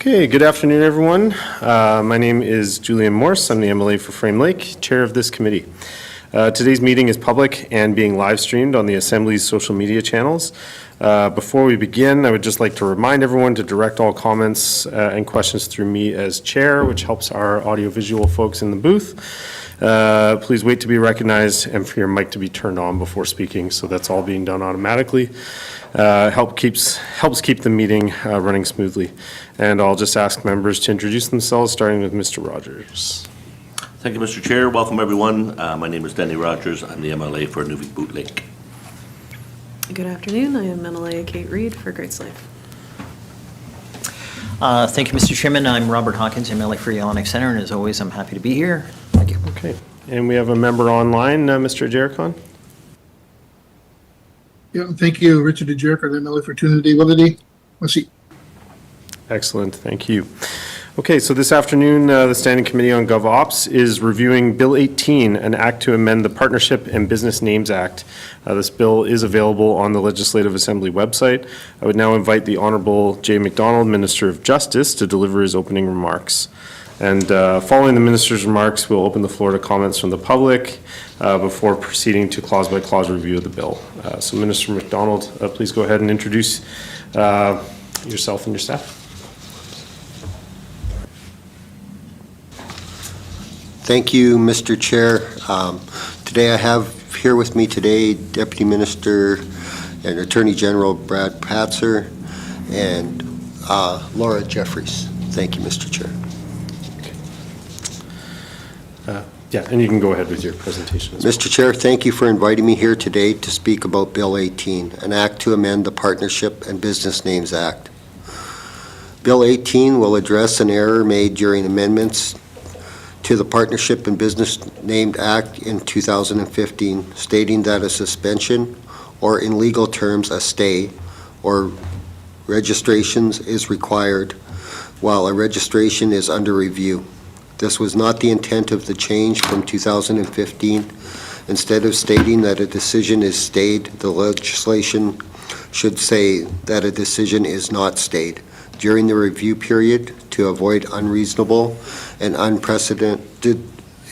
Okay, good afternoon, everyone. My name is Julian Morse. I'm the MLA for Frame Lake, chair of this committee. Today's meeting is public and being live streamed on the Assembly's social media channels. Before we begin, I would just like to remind everyone to direct all comments and questions through me as chair, which helps our audiovisual folks in the booth. Please wait to be recognized and for your mic to be turned on before speaking, so that's all being done automatically. Helps keep the meeting running smoothly. And I'll just ask members to introduce themselves, starting with Mr. Rogers. Thank you, Mr. Chair. Welcome, everyone. My name is Denny Rogers. I'm the MLA for Nuvik-Boot Lake. Good afternoon. I am MLA Kate Reed for Great Slave. Thank you, Mr. Chairman. I'm Robert Hawkins, MLA for Yellowknife Center, and as always, I'm happy to be here. Thank you. Okay, and we have a member online, Mr. Det'anchogh. Yeah, thank you, Richard Det'anchogh, the MLA for Trinity. Excellent, thank you. Okay, so this afternoon, the Standing Committee on Gov Ops is reviewing Bill 18, an act to amend the Partnership and Business Names Act. This bill is available on the Legislative Assembly website. I would now invite the Honourable J. Macdonald, Minister of Justice, to deliver his opening remarks. And following the Minister's remarks, we'll open the floor to comments from the public before proceeding to clause-by-clause review of the bill. So Minister Macdonald, please go ahead and introduce yourself and your staff. Thank you, Mr. Chair. Today I have here with me today Deputy Minister and Attorney General Brad Patzer and Laura Jeffries. Thank you, Mr. Chair. Yeah, and you can go ahead with your presentation as well. Mr. Chair, thank you for inviting me here today to speak about Bill 18, an act to amend the Partnership and Business Names Act. Bill 18 will address an error made during amendments to the Partnership and Business Named Act in 2015, stating that a suspension, or in legal terms a stay, or registrations is required while a registration is under review. This was not the intent of the change from 2015. Instead of stating that a decision is stayed, the legislation should say that a decision is not stayed during the review period to avoid unreasonable and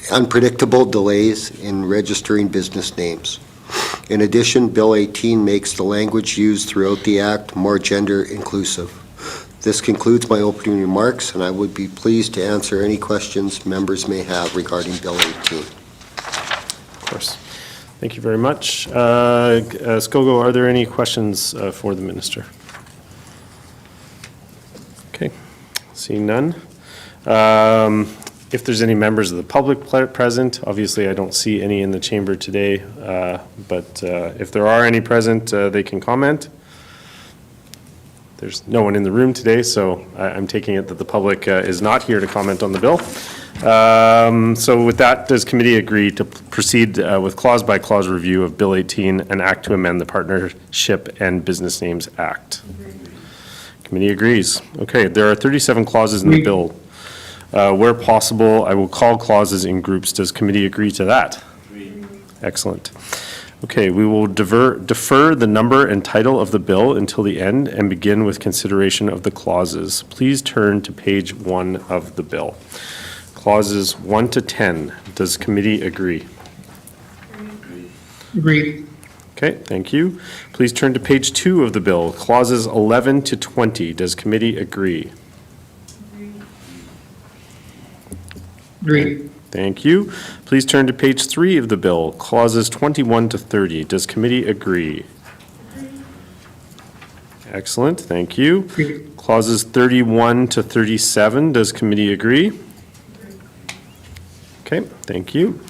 unpredictable delays in registering business names. In addition, Bill 18 makes the language used throughout the Act more gender inclusive. This concludes my opening remarks, and I would be pleased to answer any questions members may have regarding Bill 18. Of course. Thank you very much. Skogo, are there any questions for the Minister? Okay, seeing none. If there's any members of the public present, obviously I don't see any in the chamber today, but if there are any present, they can comment. There's no one in the room today, so I'm taking it that the public is not here to comment on the bill. So with that, does committee agree to proceed with clause-by-clause review of Bill 18, an act to amend the Partnership and Business Names Act? Committee agrees. Okay, there are 37 clauses in the bill. Where possible, I will call clauses in groups. Does committee agree to that? Excellent. Okay, we will defer the number and title of the bill until the end and begin with consideration of the clauses. Please turn to page 1 of the bill. Clauses 1 to 10. Does committee agree? Agreed. Okay, thank you. Please turn to page 2 of the bill. Clauses 11 to 20. Does committee agree? Agreed. Thank you. Please turn to page 3 of the bill, clauses 21 to 30. Does committee agree? Excellent, thank you. Agreed. Clauses 31 to 37. Does committee agree? Okay, thank you.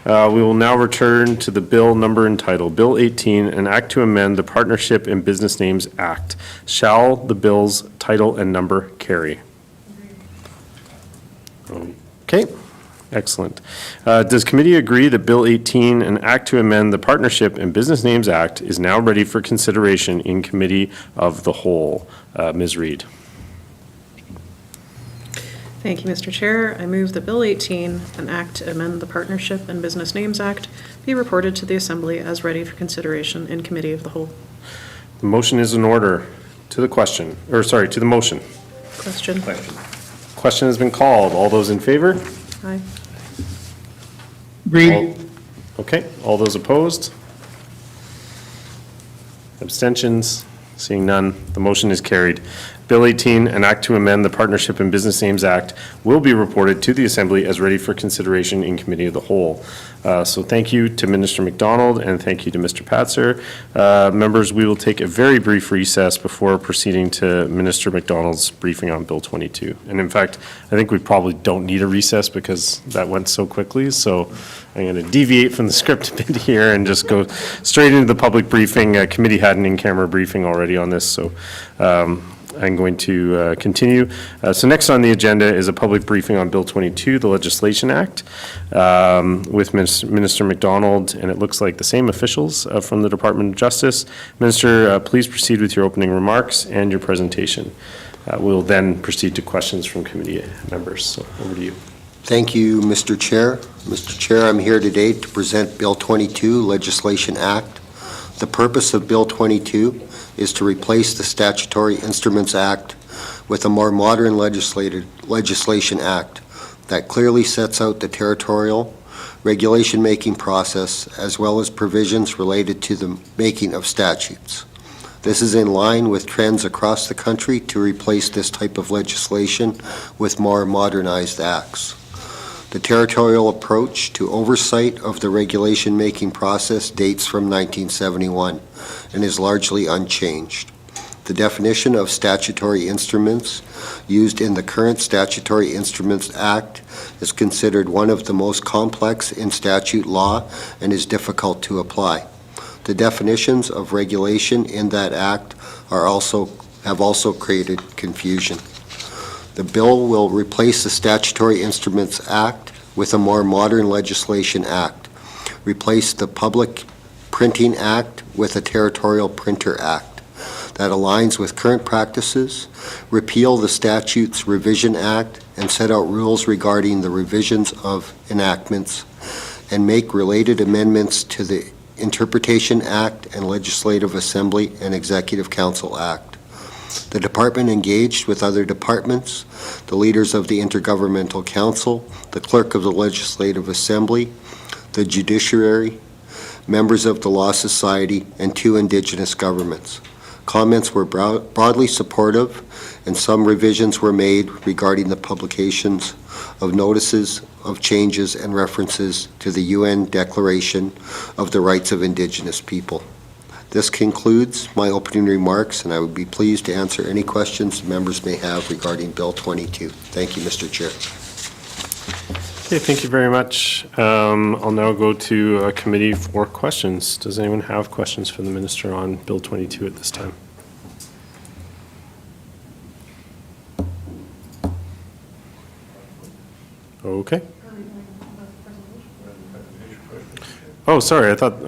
We will now return to the bill number entitled Bill 18, an act to amend the Partnership and Business Names Act. Shall the bill's title and number carry? Okay. Excellent. Does committee agree that Bill 18, an act to amend the Partnership and Business Names Act, is now ready for consideration in committee of the whole? Ms. Reed. Thank you, Mr. Chair. I move that Bill 18, an act to amend the Partnership and Business Names Act, be reported to the Assembly as ready for consideration in committee of the whole. The motion is in order. To the question, or sorry, to the motion. Question. Question has been called. All those in favor? Aye. Agreed. Okay, all those opposed? Abstentions? Seeing none, the motion is carried. Bill 18, an act to amend the Partnership and Business Names Act, will be reported to the Assembly as ready for consideration in Committee of the Whole. So thank you to Minister Macdonald and thank you to Mr. Patzer. Members, we will take a very brief recess before proceeding to Minister Macdonald's briefing on Bill 22. And in fact, I think we probably don't need a recess because that went so quickly. So I'm going to deviate from the script a bit here and just go straight into the public briefing. Committee had an in-camera briefing already on this, so I'm going to continue. So next on the agenda is a public briefing on Bill 22, the Legislation Act, with Minister Macdonald, and it looks like the same officials from the Department of Justice. Minister, please proceed with your opening remarks and your presentation. We'll then proceed to questions from committee members. So over to you. Thank you, Mr. Chair. Mr. Chair, I'm here today to present Bill 22, Legislation Act. The purpose of Bill 22 is to replace the Statutory Instruments Act with a more modern Legislation Act that clearly sets out the territorial regulation-making process as well as provisions related to the making of statutes. This is in line with trends across the country to replace this type of legislation with more modernized acts. The territorial approach to oversight of the regulation-making process dates from 1971 and is largely unchanged. The definition of statutory instruments used in the current Statutory Instruments Act is considered one of the most complex in statute law and is difficult to apply. The definitions of regulation in that act have also created confusion. The bill will replace the Statutory Instruments Act with a more modern Legislation Act, replace the Public Printing Act with a Territorial Printer Act that aligns with current practices, repeal the Statutes Revision Act and set out rules regarding the revisions of enactments, and make related amendments to the Interpretation Act and Legislative Assembly and Executive Council Act. The department engaged with other departments, the leaders of the Intergovernmental Council, the clerk of the Legislative Assembly, the judiciary, members of the Law Society, and 2 Indigenous governments. Comments were broadly supportive, and some revisions were made regarding the publications of notices of changes and references to the UN Declaration of the Rights of Indigenous People. This concludes my opening remarks, and I would be pleased to answer any questions members may have regarding Bill 22. Thank you, Mr. Chair. Okay, thank you very much. I'll now go to committee for questions. Does anyone have questions for the minister on Bill 22 at this time? Okay. Oh, sorry, I thought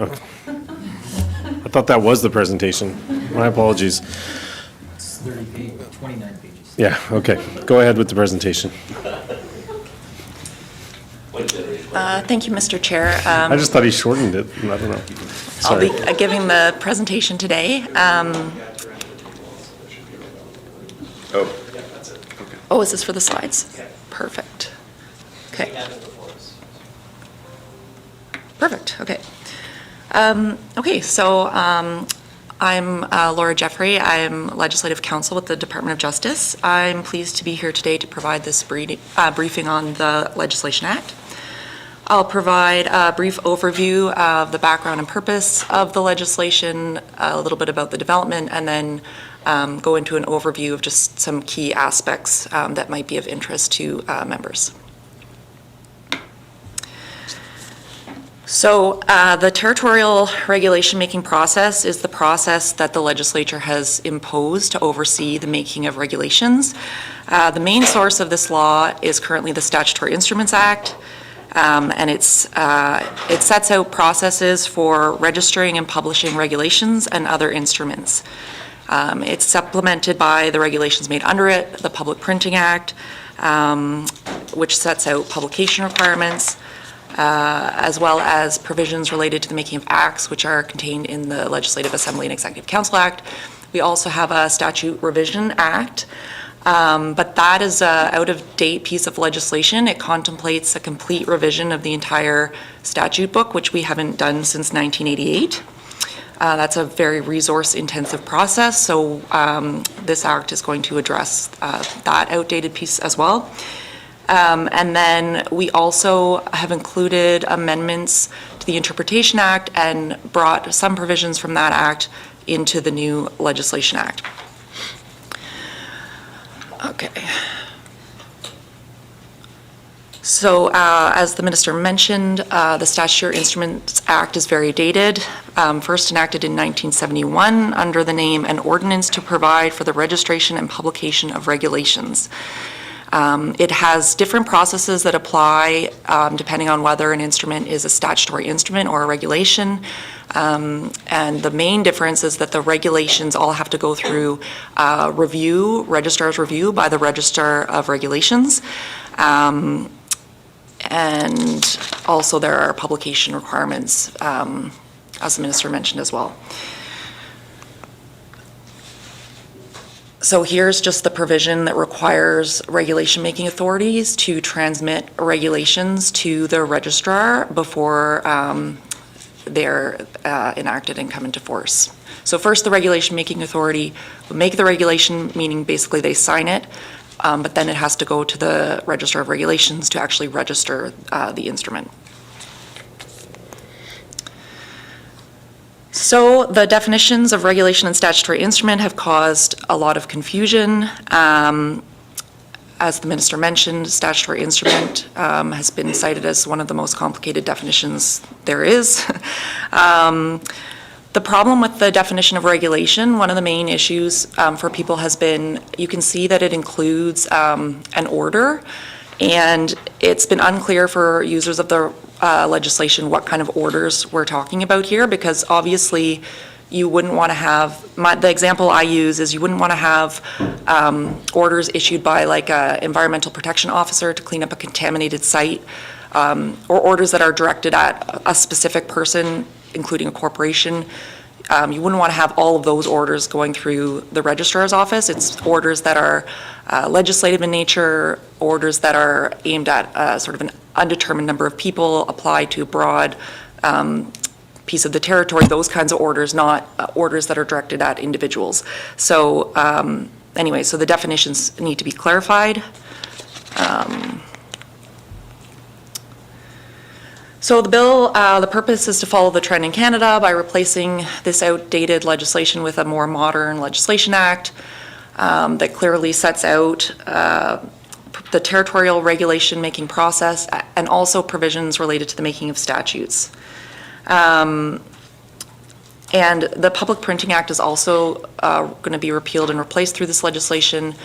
that was the presentation. My apologies. It's 29 pages. Yeah, okay. Go ahead with the presentation. Thank you, Mr. Chair. I just thought he shortened it. I don't know. I'll Sorry. be giving the presentation today. Oh, is this for the slides? Perfect. Okay. Perfect, okay. Okay, so I'm Laura Jeffrey. I'm Legislative Counsel with the Department of Justice. I'm pleased to be here today to provide this briefing on the Legislation Act. I'll provide a brief overview of the background and purpose of the legislation, a little bit about the development, and then go into an overview of just some key aspects that might be of interest to members. So the territorial regulation making process is the process that the legislature has imposed to oversee the making of regulations. The main source of this law is currently the Statutory Instruments Act, and it sets out processes for registering and publishing regulations and other instruments. It's supplemented by the regulations made under it, the Public Printing Act, which sets out publication requirements, as well as provisions related to the making of acts, which are contained in the Legislative Assembly and Executive Council Act. We also have a Statute Revision Act, But that is a out-of-date piece of legislation. It contemplates a complete revision of the entire statute book, which we haven't done since 1988. That's a very resource-intensive process, so this act is going to address that outdated piece as well. And then we also have included amendments to the Interpretation Act and brought some provisions from that act into the new Legislation Act. Okay. So as the minister mentioned, the Statutory Instruments Act is very dated. First enacted in 1971 under the name An Ordinance to Provide for the Registration and Publication of Regulations. It has different processes that apply depending on whether an instrument is a statutory instrument or a regulation. And the main difference is that the regulations all have to go through registrar's review by the Register of Regulations. And also there are publication requirements, as the minister mentioned as well. So here's just the provision that requires regulation-making authorities to transmit regulations to the registrar before they're enacted and come into force. So first, the regulation-making authority will make the regulation, meaning basically they sign it, but then it has to go to the Register of Regulations to actually register the instrument. So the definitions of regulation and statutory instrument have caused a lot of confusion. As the minister mentioned, statutory instrument has been cited as one of the most complicated definitions there is. The problem with the definition of regulation, one of the main issues for people has been, you can see that it includes an order, and it's been unclear for users of the legislation what kind of orders we're talking about here, because obviously you wouldn't want to have, the example I use is you wouldn't want to have orders issued by like an environmental protection officer to clean up a contaminated site, or orders that are directed at a specific person, including a corporation. You wouldn't want to have all of those orders going through the registrar's office. It's orders that are legislative in nature, orders that are aimed at sort of an undetermined number of people, apply to a broad piece of the territory, those kinds of orders, not orders that are directed at individuals. So anyway, so the definitions need to be clarified. So the bill, the purpose is to follow the trend in Canada by replacing this outdated legislation with a more modern legislation act that clearly sets out the territorial regulation making process and also provisions related to the making of statutes. And the Public Printing Act is also going to be repealed and replaced through this legislation.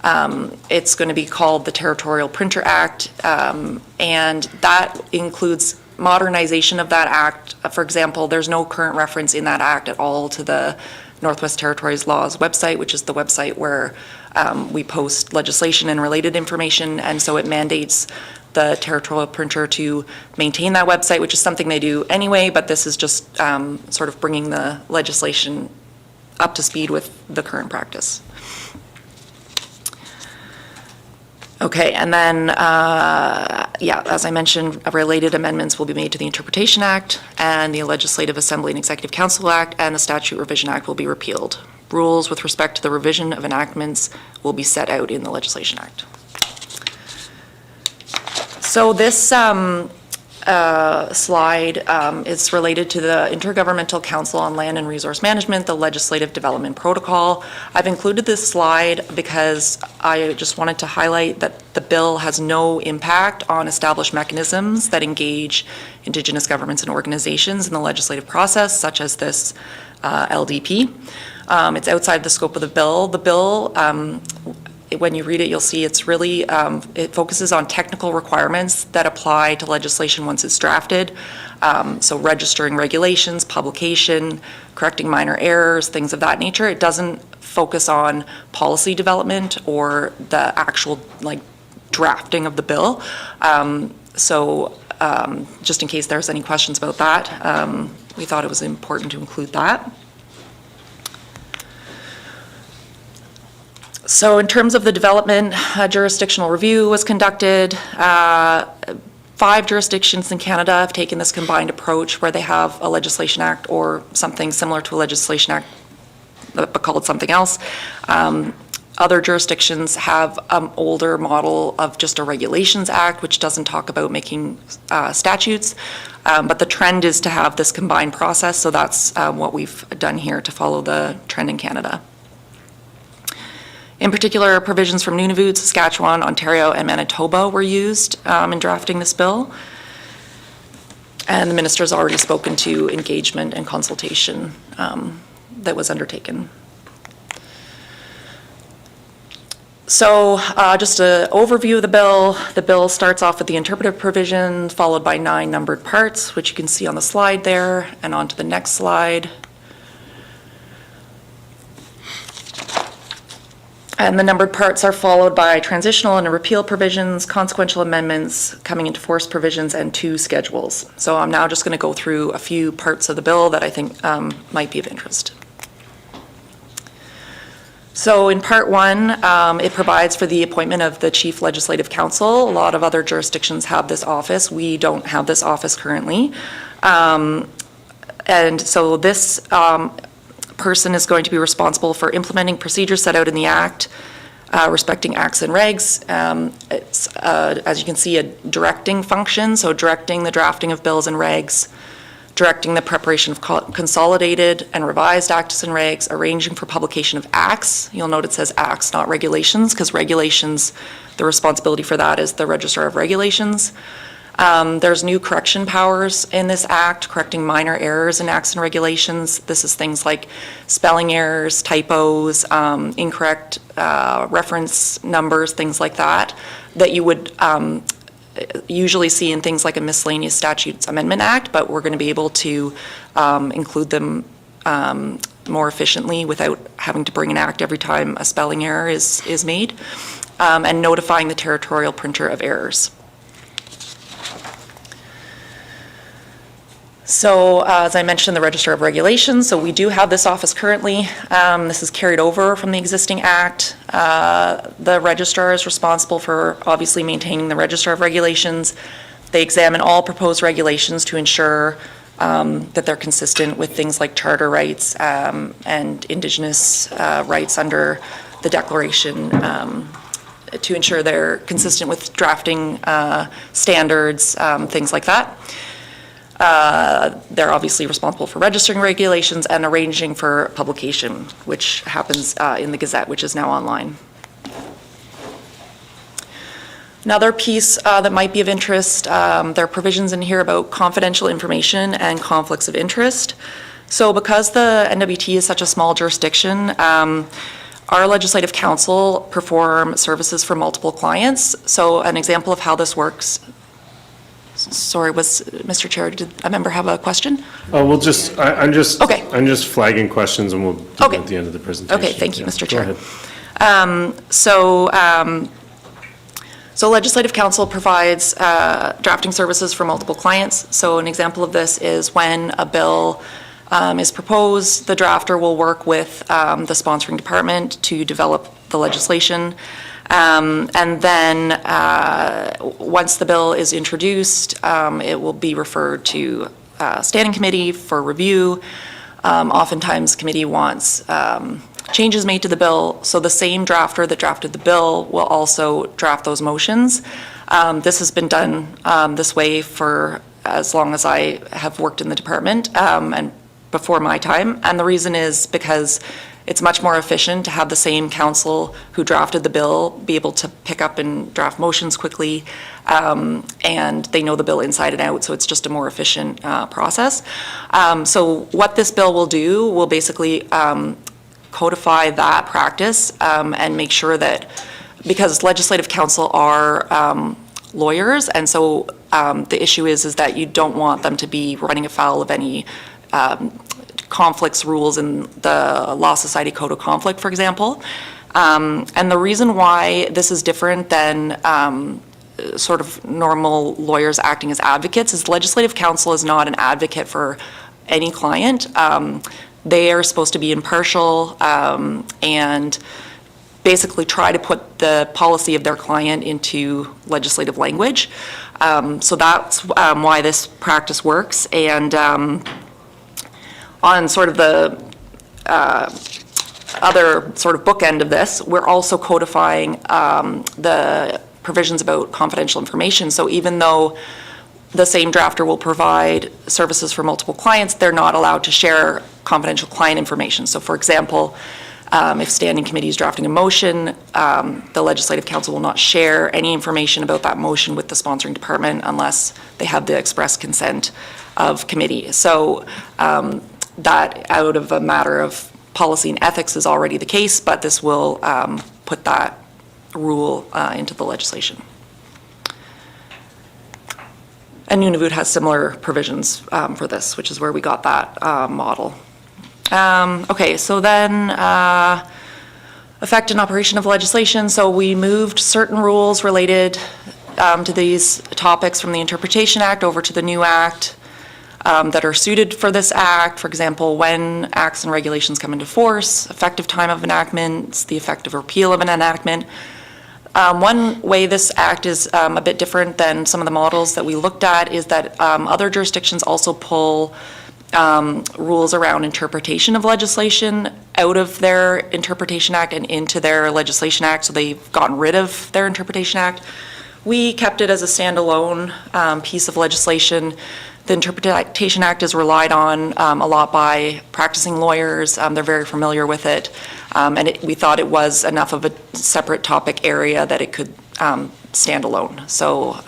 It's going to be called the Territorial Printer Act, and that includes modernization of that act. For example, there's no current reference in that act at all to the Northwest Territories Laws website, which is the website where we post legislation and related information, and so it mandates the territorial printer to maintain that website, which is something they do anyway, but this is just sort of bringing the legislation up to speed with the current practice. Okay, and then, yeah, as I mentioned, related amendments will be made to the Interpretation Act, and the Legislative Assembly and Executive Council Act, and the Statute Revision Act will be repealed. Rules with respect to the revision of enactments will be set out in the Legislation Act. So this slide is related to the Intergovernmental Council on Land and Resource Management, the Legislative Development Protocol. I've included this slide because I just wanted to highlight that the bill has no impact on established mechanisms that engage Indigenous governments and organizations in the legislative process, such as this LDP. It's outside the scope of the bill. The bill, when you read it, you'll see it's really, it focuses on technical requirements that apply to legislation once it's drafted. So registering regulations, publication, correcting minor errors, things of that nature. It doesn't focus on policy development or the actual drafting of the bill. So just in case there's any questions about that, we thought it was important to include that. So in terms of the development, a jurisdictional review was conducted. 5 jurisdictions in Canada have taken this combined approach where they have a legislation act or something similar to a legislation act, but called something else. Other jurisdictions have an older model of just a regulations act, which doesn't talk about making statutes. But the trend is to have this combined process, so that's what we've done here to follow the trend in Canada. In particular, provisions from Nunavut, Saskatchewan, Ontario, and Manitoba were used in drafting this bill. And the minister's already spoken to engagement and consultation that was undertaken. So just an overview of the bill. The bill starts off with the interpretive provision, followed by 9 numbered parts, which you can see on the slide there, and on to the next slide. And the numbered parts are followed by transitional and repeal provisions, consequential amendments, coming into force provisions, and 2 schedules. So I'm now just going to go through a few parts of the bill that I think might be of interest. So in Part 1, it provides for the appointment of the Chief Legislative Counsel. A lot of other jurisdictions have this office. We don't have this office currently. And so this person is going to be responsible for implementing procedures set out in the Act, respecting acts and regs. It's, as you can see, a directing function, so directing the drafting of bills and regs, directing the preparation of consolidated and revised acts and regs, arranging for publication of acts. You'll note it says acts, not regulations, because regulations, the responsibility for that is the Registrar of Regulations. There's new correction powers in this act, correcting minor errors in acts and regulations. This is things like spelling errors, typos, incorrect reference numbers, things like that, that you would usually see in things like a miscellaneous statutes amendment act, but we're going to be able to include them more efficiently without having to bring an act every time a spelling error is made, and notifying the territorial printer of errors. So as I mentioned, the Register of Regulations, so we do have this office currently. This is carried over from the existing act. The registrar is responsible for obviously maintaining the Register of Regulations. They examine all proposed regulations to ensure that they're consistent with things like charter rights and Indigenous rights under the Declaration, to ensure they're consistent with drafting standards, things like that. They're obviously responsible for registering regulations and arranging for publication, which happens in the Gazette, which is now online. Another piece that might be of interest, there are provisions in here about confidential information and conflicts of interest. So because the NWT is such a small jurisdiction, our Legislative Counsel perform services for multiple clients. So an example of how this works. Sorry, Mr. Chair, did a member have a question? We'll just, I'm just flagging questions and we'll do them Okay. at the end of the presentation. Okay, thank you, Mr. Chair. Go ahead. So Legislative Counsel provides drafting services for multiple clients. So an example of this is when a bill is proposed, the drafter will work with the sponsoring department to develop the legislation. And then once the bill is introduced, it will be referred to standing committee for review. Oftentimes committee wants changes made to the bill, so the same drafter that drafted the bill will also draft those motions. This has been done this way for as long as I have worked in the department and before my time. And the reason is because it's much more efficient to have the same counsel who drafted the bill be able to pick up and draft motions quickly, and they know the bill inside and out, so it's just a more efficient process. So what this bill will do will basically codify that practice and make sure that, because Legislative Counsel are lawyers, and so the issue is that you don't want them to be running afoul of any conflicts rules in the Law Society Code of Conflict, for example. And the reason why this is different than sort of normal lawyers acting as advocates is Legislative Counsel is not an advocate for any client. They are supposed to be impartial and basically try to put the policy of their client into legislative language. So that's why this practice works. And on sort of the other sort of bookend of this, we're also codifying the provisions about confidential information. So even though the same drafter will provide services for multiple clients, they're not allowed to share confidential client information. So for example, if standing committee is drafting a motion, the Legislative Council will not share any information about that motion with the sponsoring department unless they have the express consent of committee. So that, out of a matter of policy and ethics, is already the case, but this will put that rule into the legislation. And Nunavut has similar provisions for this, which is where we got that model. Okay, so then effect and operation of legislation. So we moved certain rules related to these topics from the Interpretation Act over to the new act that are suited for this act. For example, when acts and regulations come into force, effective time of enactment, the effective repeal of an enactment. One way this act is a bit different than some of the models that we looked at is that other jurisdictions also pull rules around interpretation of legislation out of their Interpretation Act and into their Legislation Act, so they've gotten rid of their Interpretation Act. We kept it as a standalone piece of legislation. The Interpretation Act is relied on a lot by practicing lawyers. They're very familiar with it. And we thought it was enough of a separate topic area that it could stand alone. So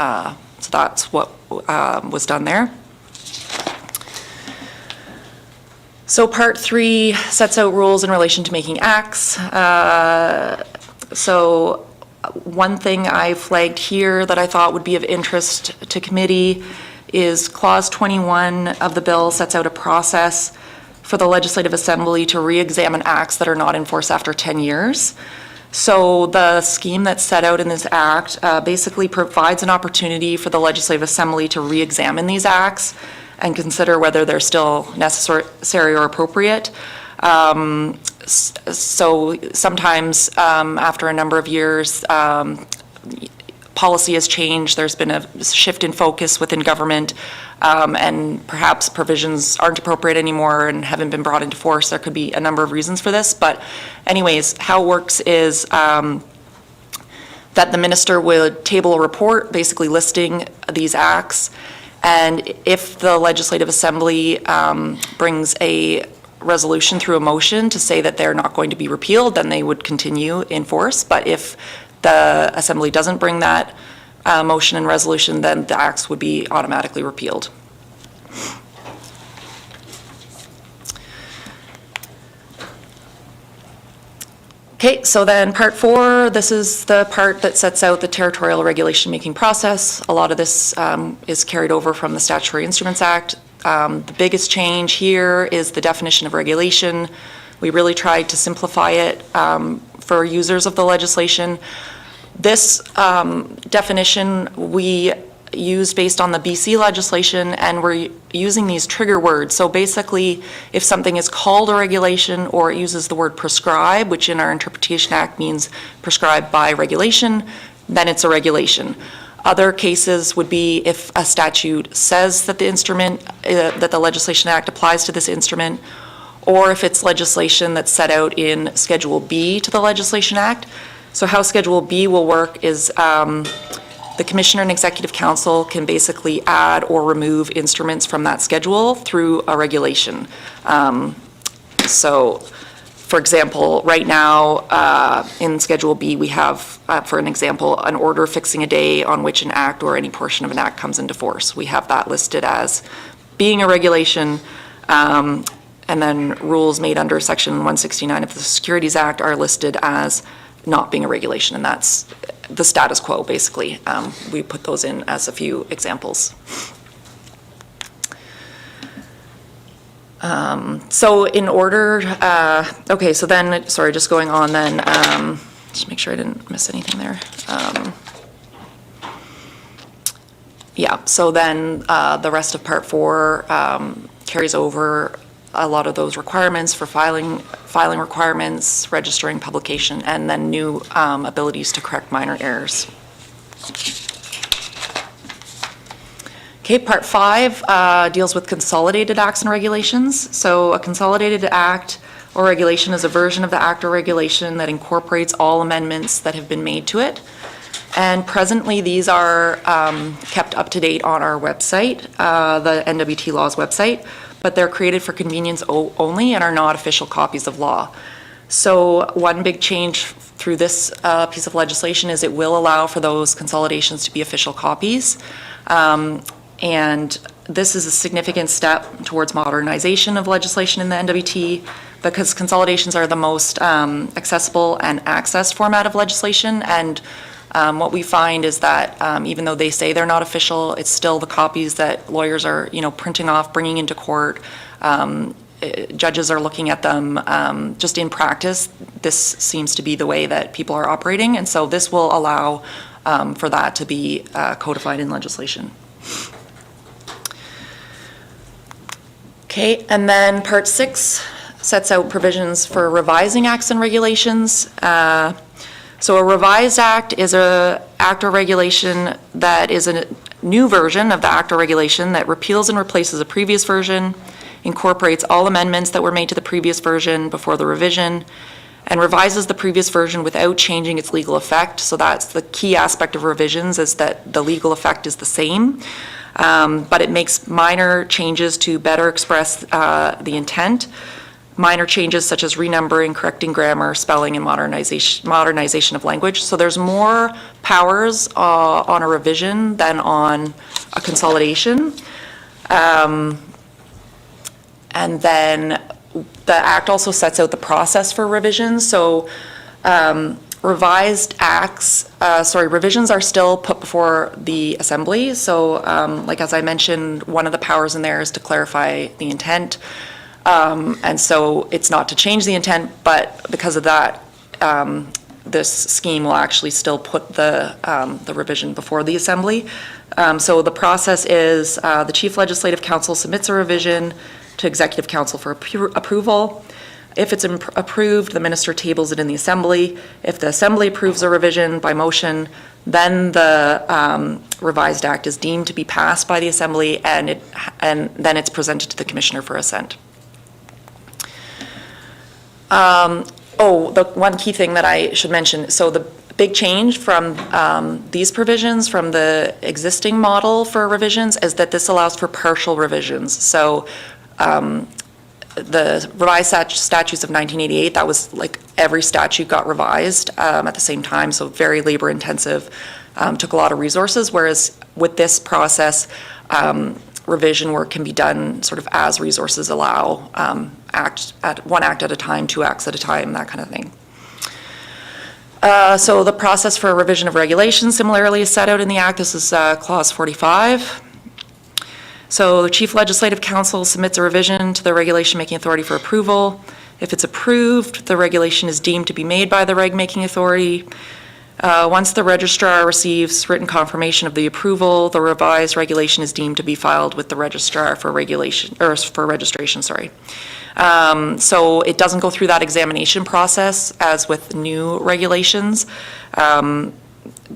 that's what was done there. So Part 3 sets out rules in relation to making acts. So one thing I flagged here that I thought would be of interest to committee is Clause 21 of the bill sets out a process for the Legislative Assembly to re-examine acts that are not in force after 10 years. So the scheme that's set out in this act basically provides an opportunity for the Legislative Assembly to re-examine these acts and consider whether they're still necessary or appropriate. So sometimes after a number of years, policy has changed, there's been a shift in focus within government, and perhaps provisions aren't appropriate anymore and haven't been brought into force. There could be a number of reasons for this, but anyways, how it works is that the minister would table a report basically listing these acts, and if the Legislative Assembly brings a resolution through a motion to say that they're not going to be repealed, then they would continue in force. But if the Assembly doesn't bring that motion and resolution, then the acts would be automatically repealed. Okay, so then Part 4, this is the part that sets out the territorial regulation making process. A lot of this is carried over from the Statutory Instruments Act. The biggest change here is the definition of regulation. We really tried to simplify it for users of the legislation. This definition we used based on the BC legislation, and we're using these trigger words. So basically, if something is called a regulation or it uses the word prescribe, which in our Interpretation Act means prescribed by regulation, then it's a regulation. Other cases would be if a statute says that the instrument, that the Legislation Act applies to this instrument, or if it's legislation that's set out in Schedule B to the Legislation Act. So how Schedule B will work is the Commissioner and Executive Council can basically add or remove instruments from that schedule through a regulation. So, for example, right now in Schedule B, we have, for an example, an order fixing a day on which an act or any portion of an act comes into force. We have that listed as being a regulation, and then rules made under Section 169 of the Securities Act are listed as not being a regulation, and that's the status quo, basically. We put those in as a few examples. So in order, okay, so then, sorry, just going on then, just make sure I didn't miss anything there. Yeah, so then the rest of Part 4 carries over a lot of those requirements for filing requirements, registering publication, and then new abilities to correct minor errors. Okay, Part 5 deals with consolidated acts and regulations. So a consolidated act or regulation is a version of the act or regulation that incorporates all amendments that have been made to it. And presently, these are kept up to date on our website, the NWT Law's website, but they're created for convenience only and are not official copies of law. So one big change through this piece of legislation is it will allow for those consolidations to be official copies. And this is a significant step towards modernization of legislation in the NWT because consolidations are the most accessible and accessed format of legislation. And what we find is that even though they say they're not official, it's still the copies that lawyers are, printing off, bringing into court. Judges are looking at them. Just in practice, this seems to be the way that people are operating. And so this will allow for that to be codified in legislation. Okay, and then Part 6 sets out provisions for revising acts and regulations. So a revised act is an act or regulation that is a new version of the act or regulation that repeals and replaces a previous version, incorporates all amendments that were made to the previous version before the revision, and revises the previous version without changing its legal effect. So that's the key aspect of revisions, is that the legal effect is the same. But it makes minor changes to better express the intent. Minor changes such as renumbering, correcting grammar, spelling, and modernization of language. So there's more powers on a revision than on a consolidation. And then the Act also sets out the process for revisions. So revisions are still put before the Assembly. So like as I mentioned, one of the powers in there is to clarify the intent. And so it's not to change the intent, but because of that, this scheme will actually still put the revision before the Assembly. So the process is the Chief Legislative Council submits a revision to Executive Council for approval. If it's approved, the Minister tables it in the Assembly. If the Assembly approves a revision by motion, then the revised Act is deemed to be passed by the Assembly, and then it's presented to the Commissioner for assent. The one key thing that I should mention, so the big change from these provisions from the existing model for revisions is that this allows for partial revisions. So the revised statutes of 1988, that was like every statute got revised at the same time, so very labor intensive, took a lot of resources, whereas with this process, revision work can be done sort of as resources allow, one act at a time, 2 acts at a time, that kind of thing. So the process for a revision of regulations similarly is set out in the Act. This is Clause 45. So the Chief Legislative Council submits a revision to the Regulation Making Authority for approval. If it's approved, the regulation is deemed to be made by the Reg Making Authority. Once the registrar receives written confirmation of the approval, the revised regulation is deemed to be filed with the registrar for registration. So it doesn't go through that examination process as with new regulations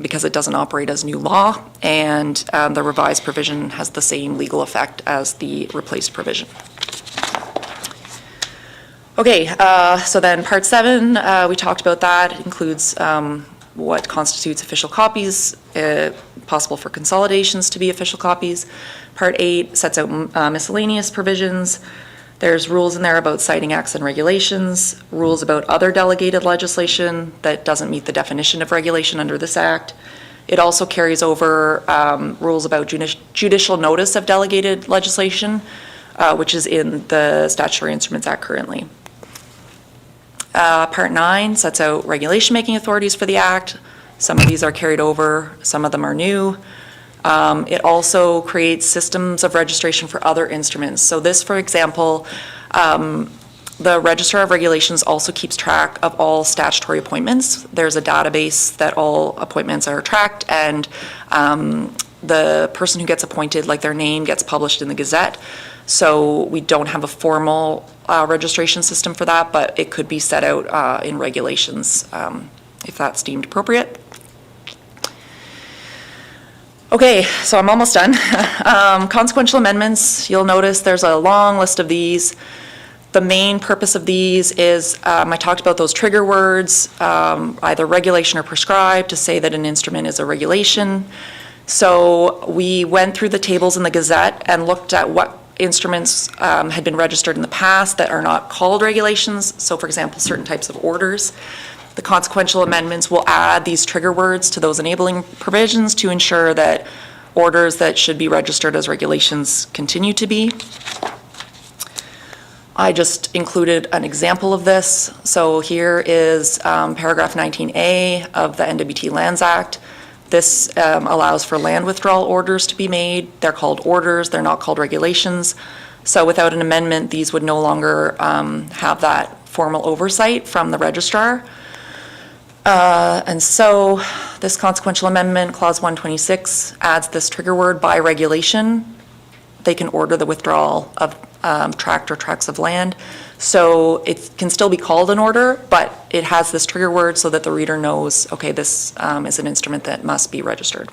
because it doesn't operate as new law, and the revised provision has the same legal effect as the replaced provision. Okay, so then Part 7, we talked about that. It includes what constitutes official copies, possible for consolidations to be official copies. Part 8 sets out miscellaneous provisions. There's rules in there about citing acts and regulations, rules about other delegated legislation that doesn't meet the definition of regulation under this Act. It also carries over rules about judicial notice of delegated legislation, which is in the Statutory Instruments Act currently. Part 9 sets out regulation-making authorities for the Act. Some of these are carried over, some of them are new. It also creates systems of registration for other instruments. So this, for example, the Registrar of Regulations also keeps track of all statutory appointments. There's a database that all appointments are tracked, and the person who gets appointed, like their name, gets published in the Gazette. So we don't have a formal registration system for that, but it could be set out in regulations if that's deemed appropriate. Okay, so I'm almost done. Consequential amendments, you'll notice there's a long list of these. The main purpose of these is, I talked about those trigger words, either regulation or prescribed, to say that an instrument is a regulation. So we went through the tables in the Gazette and looked at what instruments had been registered in the past that are not called regulations. So for example, certain types of orders. The consequential amendments will add these trigger words to those enabling provisions to ensure that orders that should be registered as regulations continue to be. I just included an example of this. So here is paragraph 19A of the NWT Lands Act. This allows for land withdrawal orders to be made. They're called orders, they're not called regulations. So without an amendment, these would no longer have that formal oversight from the registrar. And so this consequential amendment, clause 126, adds this trigger word by regulation. They can order the withdrawal of tract or tracts of land. So it can still be called an order, but it has this trigger word so that the reader knows, okay, this is an instrument that must be registered.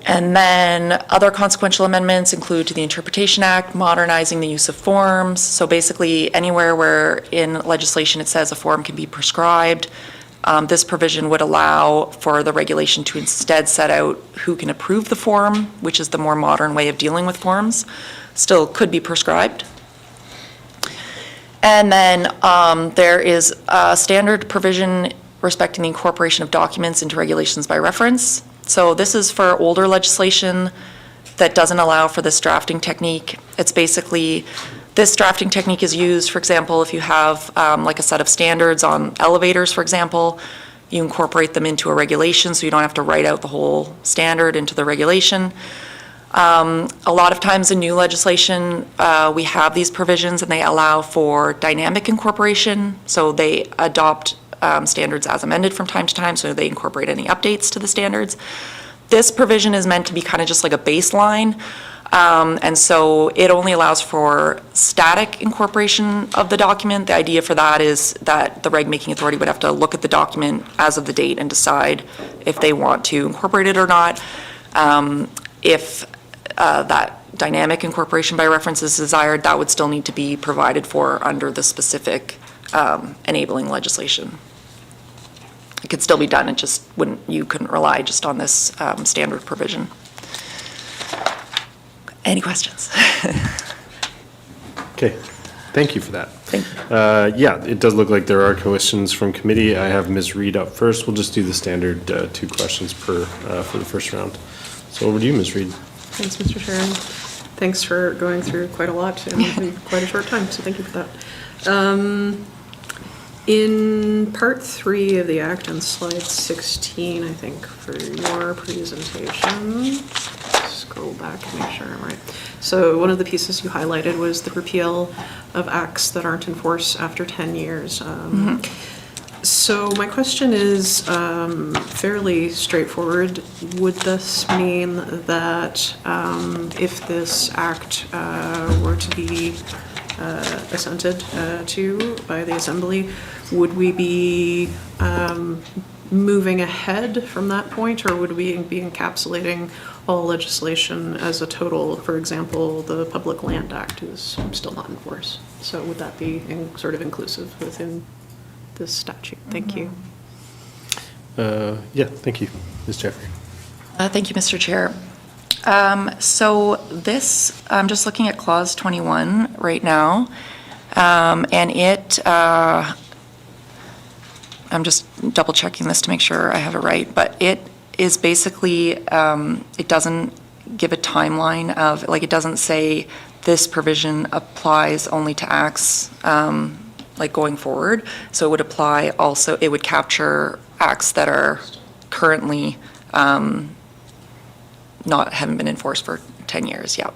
And then other consequential amendments include to the Interpretation Act, modernizing the use of forms. So basically anywhere where in legislation it says a form can be prescribed, this provision would allow for the regulation to instead set out who can approve the form, which is the more modern way of dealing with forms. Still could be prescribed. And then there is a standard provision respecting the incorporation of documents into regulations by reference. So this is for older legislation that doesn't allow for this drafting technique. It's basically, this drafting technique is used, for example, if you have like a set of standards on elevators, for example, you incorporate them into a regulation so you don't have to write out the whole standard into the regulation. A lot of times in new legislation, we have these provisions and they allow for dynamic incorporation. So they adopt standards as amended from time to time, so they incorporate any updates to the standards. This provision is meant to be kind of just like a baseline, and so it only allows for static incorporation of the document. The idea for that is that the reg-making authority would have to look at the document as of the date and decide if they want to incorporate it or not. If that dynamic incorporation by reference is desired, that would still need to be provided for under the specific enabling legislation. It could still be done, it just wouldn't, you couldn't rely just on this standard provision. Any questions? Okay, thank you for that. Thank you. Yeah, it does look like there are questions from committee. I have Ms. Reed up first. We'll just do the standard 2 questions per for the first round. So over to you, Ms. Reed. Thanks, Mr. Chair. And thanks for going through quite a lot in quite a short time, so thank you for that. In part 3 of the Act on slide 16, I think, for your presentation, scroll back and make sure I'm right. So one of the pieces you highlighted was the repeal of acts that aren't in force after 10 years. So my question is fairly straightforward. Would this mean that if this act were to be assented to by the Assembly, would we be moving ahead from that point, or would we be encapsulating all legislation as a total? For example, the Public Land Act is still not in force. So would that be sort of inclusive within this statute? Thank you. Yeah, thank you. Ms. Jeffrey. Thank you, Mr. Chair. So this, I'm just looking at clause 21 right now, and it, I'm just double checking this to make sure I have it right, but it is basically, it doesn't give a timeline of, like, it doesn't say this provision applies only to acts like going forward. So it would apply also, it would capture acts that are currently haven't been enforced for 10 years, yeah.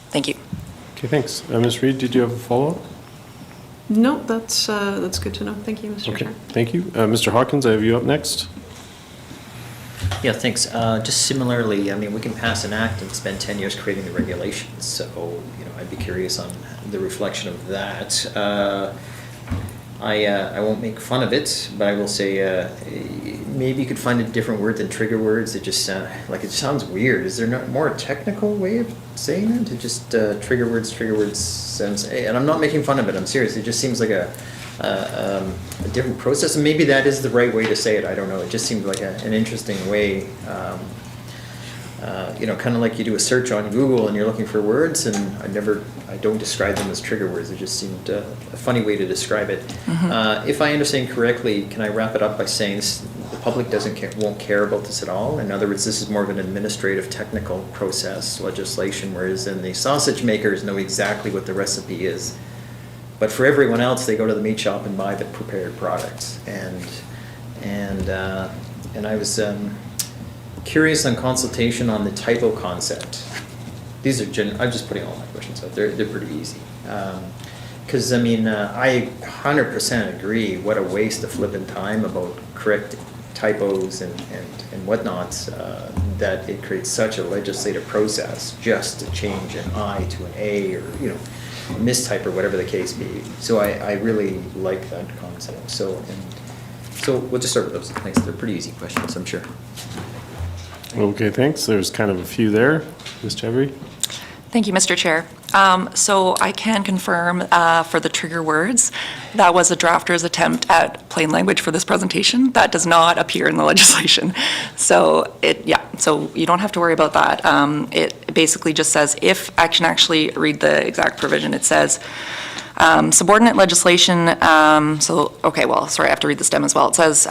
Thank you. Okay, thanks. Ms. Reed, did you have a follow-up? No, that's good to know. Thank you, Mr. Okay, Chair. thank you. Mr. Hawkins, I have you up next. Yeah, thanks. Just similarly, I mean, we can pass an act and spend 10 years creating the regulations, so, you know, I'd be curious on the reflection of that. I won't make fun of it, but I will say, maybe you could find a different word than trigger words. It just like, it sounds weird. Is there not more technical way of saying it? To just trigger words sounds, and I'm not making fun of it, I'm serious. It just seems like a different process, and maybe that is the right way to say it. I don't know. It just seems like an interesting way. You know, kind of like you do a search on Google and you're looking for words, and I don't describe them as trigger words. It just seemed a funny way to describe it. If I understand correctly, can I wrap it up by saying the public won't care about this at all? In other words, this is more of an administrative, technical process, legislation, whereas then the sausage makers know exactly what the recipe is. But for everyone else, they go to the meat shop and buy the prepared products. And I was curious on consultation on the typo concept. These are I'm just putting all my questions out. They're pretty easy. Because I mean, I 100% agree. What a waste of flipping time about correcting typos and whatnot. That it creates such a legislative process just to change an I to an A, or you know, a mistype or whatever the case be. So I really like that concept. So we'll just start with those. Thanks. They're pretty easy questions, I'm sure. Okay, thanks. There's kind of a few there. Ms. Chevry? Thank you, Mr. Chair. So I can confirm for the trigger words, that was a drafter's attempt at plain language for this presentation. That does not appear in the legislation. So so you don't have to worry about that. It basically just says, if I can actually read the exact provision, it says, subordinate legislation, okay, well, sorry, I have to read the stem as well. It says,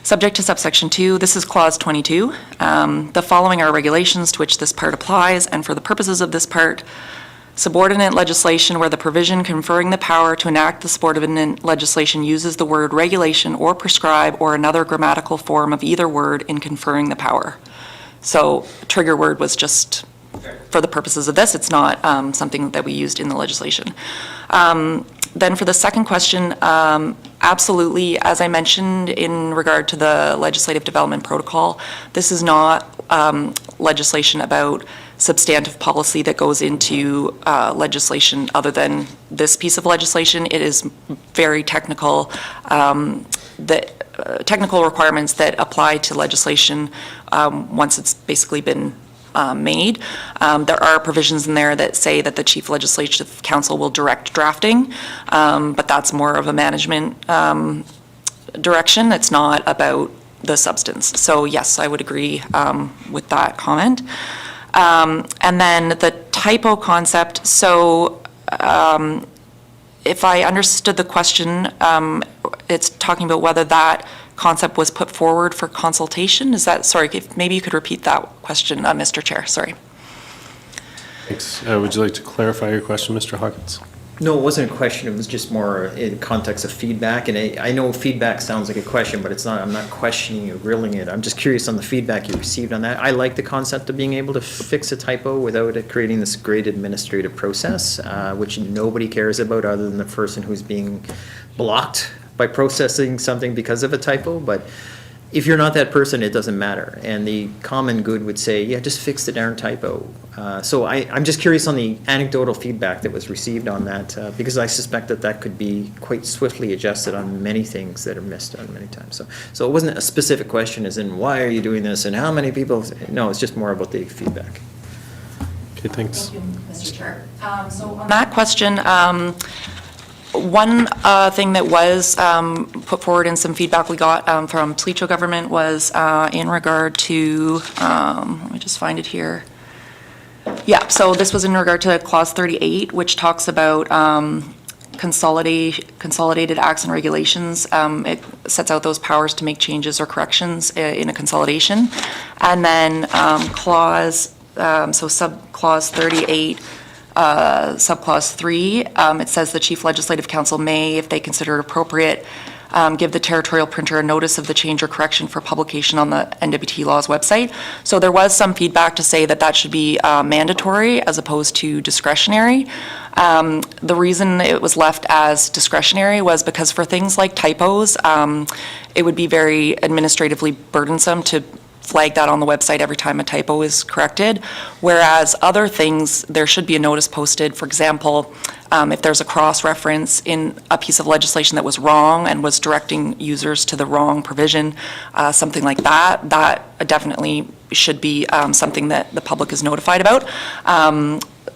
subject to subsection 2, this is clause 22. The following are regulations to which this part applies, and for the purposes of this part, subordinate legislation where the provision conferring the power to enact the subordinate legislation uses the word regulation or prescribe or another grammatical form of either word in conferring the power. So trigger word was just for the purposes of this. It's not something that we used in the legislation. Then for the second question, absolutely, as I mentioned in regard to the legislative development protocol, this is not legislation about substantive policy that goes into legislation other than this piece of legislation. It is very technical, technical requirements that apply to legislation once it's basically been made. There are provisions in there that say that the Chief Legislative Counsel will direct drafting, but that's more of a management direction. It's not about the substance. So yes, I would agree with that comment. And then the typo concept, so if I understood the question, it's talking about whether that concept was put forward for consultation. Is that, sorry, if maybe you could repeat that question, Mr. Chair, sorry. Thanks. Would you like to clarify your question, Mr. Hawkins? No, it wasn't a question. It was just more in context of feedback. And I know feedback sounds like a question, but it's not. I'm not questioning or grilling it. I'm just curious on the feedback you received on that. I like the concept of being able to fix a typo without it creating this great administrative process, which nobody cares about other than the person who's being blocked by processing something because of a typo. But if you're not that person, it doesn't matter. And the common good would say, yeah, just fix the darn typo. So I'm just curious on the anecdotal feedback that was received on that, because I suspect that that could be quite swiftly adjusted on many things that are missed on many times. So it wasn't a specific question as in, why are you doing this and how many people? No, it's just more about the feedback. Okay, thanks. Thank you, Mr. Chair. So on that question, one thing that was put forward in some feedback we got from Det'anchogh government was in regard to, let me just find it here. Yeah, so this was in regard to clause 38, which talks about consolidated acts and regulations. It sets out those powers to make changes or corrections in a consolidation. And then subclause 38, subclause 3, it says the Chief Legislative Counsel may, if they consider it appropriate, give the territorial printer a notice of the change or correction for publication on the NWT Law's website. So there was some feedback to say that that should be mandatory as opposed to discretionary. The reason it was left as discretionary was because for things like typos, it would be very administratively burdensome to flag that on the website every time a typo is corrected, whereas other things, there should be a notice posted. For example, if there's a cross-reference in a piece of legislation that was wrong and was directing users to the wrong provision, something like that, that definitely should be something that the public is notified about.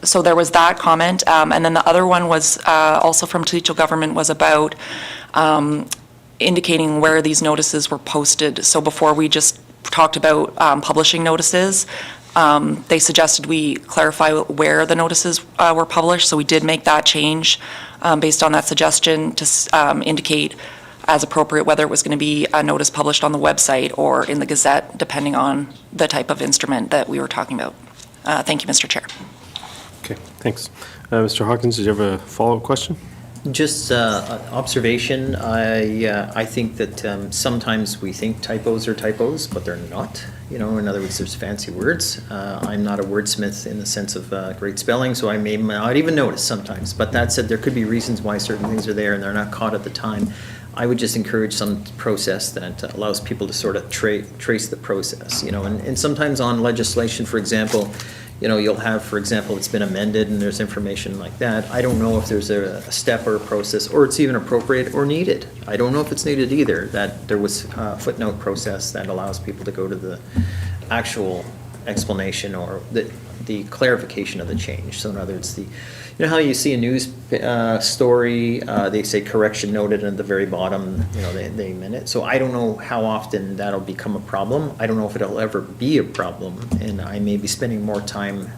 So there was that comment. And then the other one was also from Det'anchogh government, was about indicating where these notices were posted. So before we just talked about publishing notices, they suggested we clarify where the notices were published. So we did make that change based on that suggestion to indicate as appropriate whether it was going to be a notice published on the website or in the Gazette, depending on the type of instrument that we were talking about. Thank you, Mr. Chair. Okay, thanks. Mr. Hawkins, did you have a follow-up question? Just observation, I think that sometimes we think typos are typos, but they're not. In other words, there's fancy words. I'm not a wordsmith in the sense of great spelling, so I may not even notice sometimes. But that said, there could be reasons why certain things are there and they're not caught at the time. I would just encourage some process that allows people to sort of trace the process, and sometimes on legislation, for example, you'll have, for example, it's been amended and there's information like that. I don't know if there's a step or a process, or it's even appropriate or needed. I don't know if it's needed either, that there was a footnote process that allows people to go to the actual explanation or the clarification of the change. So in other words, how you see a news story, they say correction noted, and at the very bottom, they meant it. So I don't know how often that'll become a problem. I don't know if it'll ever be a problem, and I may be spending more time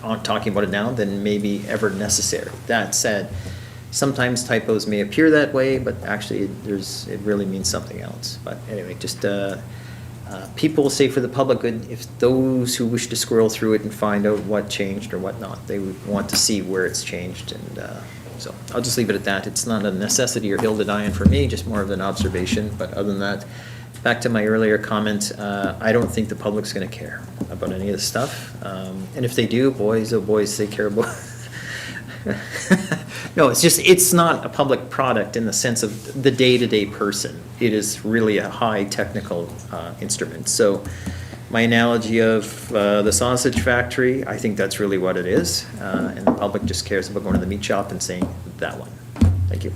on talking about it now than maybe ever necessary. That said, sometimes typos may appear that way, but actually it really means something else. But anyway, just people say for the public good, if those who wish to scroll through it and find out what changed or what not, they would want to see where it's changed. And so I'll just leave it at that. It's not a necessity or hill to die on for me, just more of an observation. But other than that, back to my earlier comment, I don't think the public's going to care about any of this stuff. And if they do, boys, oh boys, they care about... No, it's not a public product in the sense of the day-to-day person. It is really a high technical instrument. So my analogy of the sausage factory, I think that's really what it is. And the public just cares about going to the meat shop and saying that one. Thank you.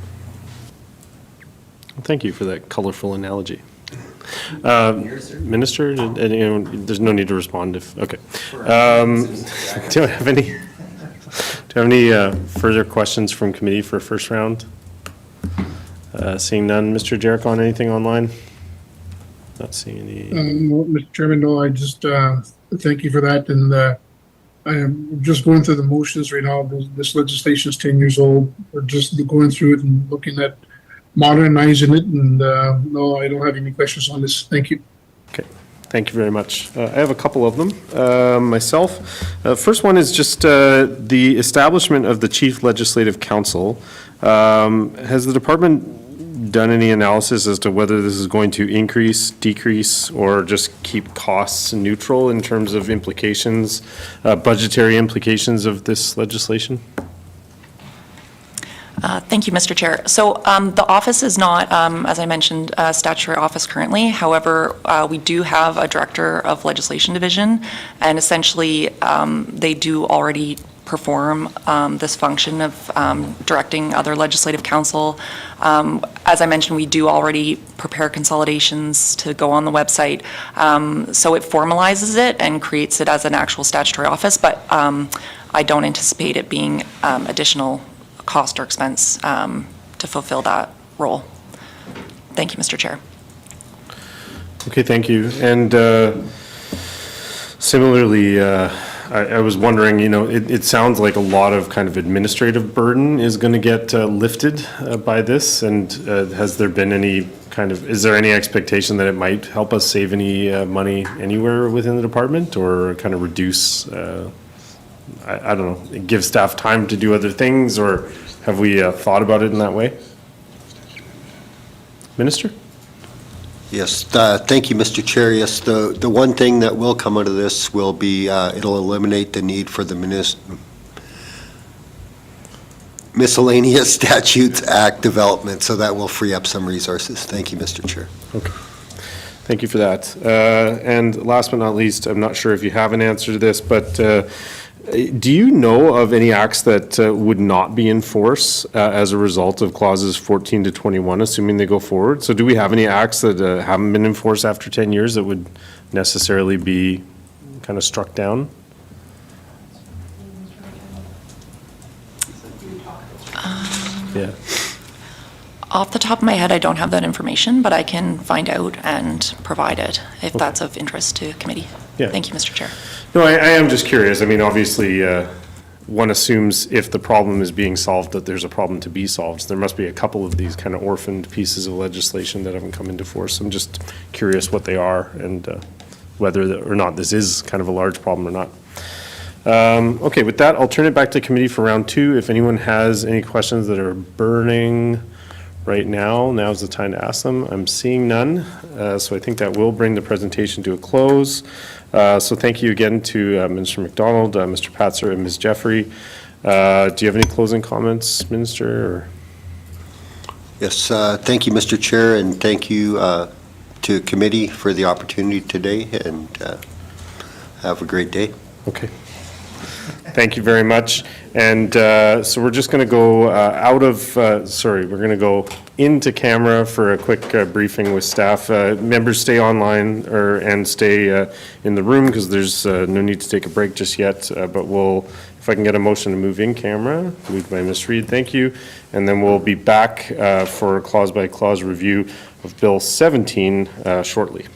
Thank you for that colorful analogy. Minister, there's no need to respond if, okay. Do I have any... Do you have any further questions from committee for first round? Seeing none. Mr. Jericho, anything online? Not seeing any. No, Mr. Chairman, no, I just thank you for that. And I am just going through the motions right now. This legislation is 10 years old. We're just going through it and looking at modernizing it. And no, I don't have any questions on this. Thank you. Okay. Thank you very much. I have a couple of them myself. First one is just the establishment of the Chief Legislative Council. Has the department done any analysis as to whether this is going to increase, decrease, or just keep costs neutral in terms of implications, budgetary implications of this legislation? Thank you, Mr. Chair. So the office is not, as I mentioned, a statutory office currently. However, we do have a Director of Legislation Division, and essentially they do already perform this function of directing other legislative council. As I mentioned, we do already prepare consolidations to go on the website. So it formalizes it and creates it as an actual statutory office, but I don't anticipate it being additional cost or expense to fulfill that role. Thank you, Mr. Chair. Okay, thank you. And similarly, I was wondering, it sounds like a lot of kind of administrative burden is going to get lifted by this. And has there been any is there any expectation that it might help us save any money anywhere within the department, or kind of reduce I don't know, give staff time to do other things, or have we thought about it in that way? Minister? Yes, thank you, Mr. Chair. Yes, the one thing that will come out of this will be it'll eliminate the need for the Miscellaneous Statutes Act development, so that will free up some resources. Thank you, Mr. Chair. Okay. Thank you for that. And last but not least, I'm not sure if you have an answer to this, but do you know of any acts that would not be in force as a result of clauses 14 to 21, assuming they go forward? So do we have any acts that haven't been in force after 10 years that would necessarily be kind of struck down? Yeah. Off the top of my head, I don't have that information, but I can find out and provide it if that's of interest to committee. Yeah. Thank you, Mr. Chair. No, I am just curious. I mean, obviously, one assumes if the problem is being solved, that there's a problem to be solved. So there must be a couple of these kind of orphaned pieces of legislation that haven't come into force. I'm just curious what they are and whether or not this is kind of a large problem or not. Okay, with that, I'll turn it back to committee for round two. If anyone has any questions that are burning right now, now's the time to ask them. I'm seeing none, so I think that will bring the presentation to a close. So thank you again to Mr. Macdonald, Mr. Patzer, and Ms. Jeffrey. Do you have any closing comments, Minister? Or? Yes, thank you, Mr. Chair, and thank you to committee for the opportunity today, and have a great day. Okay. Thank you very much. And so we're just going to go we're going to go into camera for a quick briefing with staff. Members stay online and stay in the room because there's no need to take a break just yet. But if I can get a motion to move in camera, moved by Ms. Reed, thank you. And then we'll be back for a clause by clause review of Bill 17 shortly.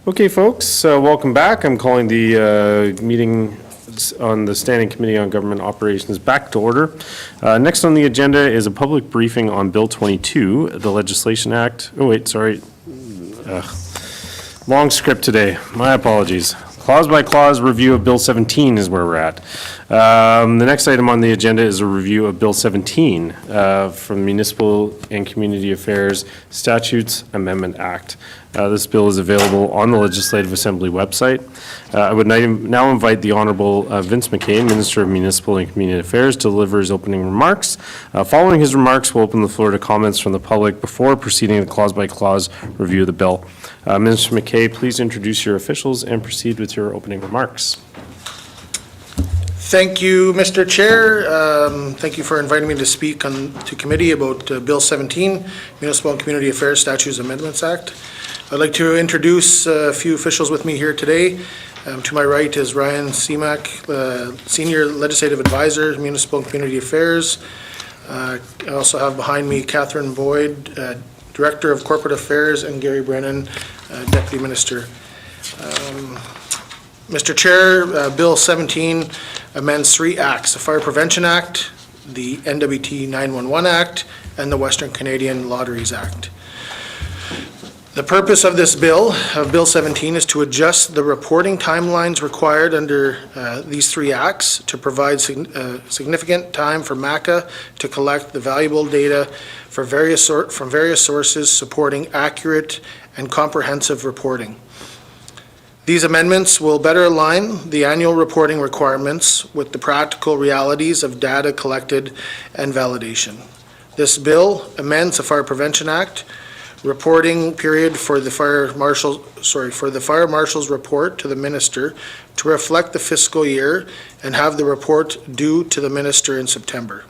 Okay, folks, welcome back. I'm calling the meeting on the Standing Committee on Government Operations back to order. Next on the agenda is a public briefing on Bill 22, the Legislation Act. Oh, wait, sorry. Long script today. My apologies. Clause by clause review of Bill 17 is where we're at. The next item on the agenda is a review of Bill 17 from Municipal and Community Affairs Statutes Amendment Act. This bill is available on the Legislative Assembly website. I would now invite the Honorable Vince McKay, Minister of Municipal and Community Affairs, to deliver his opening remarks. Following his remarks, we'll open the floor to comments from the public before proceeding to clause-by-clause review of the bill. Minister McKay, please introduce your officials and proceed with your opening remarks. Thank you, Mr. Chair. Thank you for inviting me to speak to committee about Bill 17, Municipal and Community Affairs Statutes Amendments Act. I'd like to introduce a few officials with me here today. To my right is Ryan Seemack, Senior Legislative Advisor, Municipal and Community Affairs. I also have behind me Catherine Boyd, Director of Corporate Affairs, and Gary Brennan, Deputy Minister. Mr. Chair, Bill 17 amends 3 acts, the Fire Prevention Act, the NWT 911 Act, and the Western Canadian Lotteries Act. The purpose of this bill, of Bill 17, is to adjust the reporting timelines required under these 3 acts to provide significant time for MACA to collect the valuable data from various sources supporting accurate and comprehensive reporting. These amendments will better align the annual reporting requirements with the practical realities of data collected and validation. This bill amends the Fire Prevention Act, reporting period for the fire marshal's report to the minister to reflect the fiscal year and have the report due to the minister in September.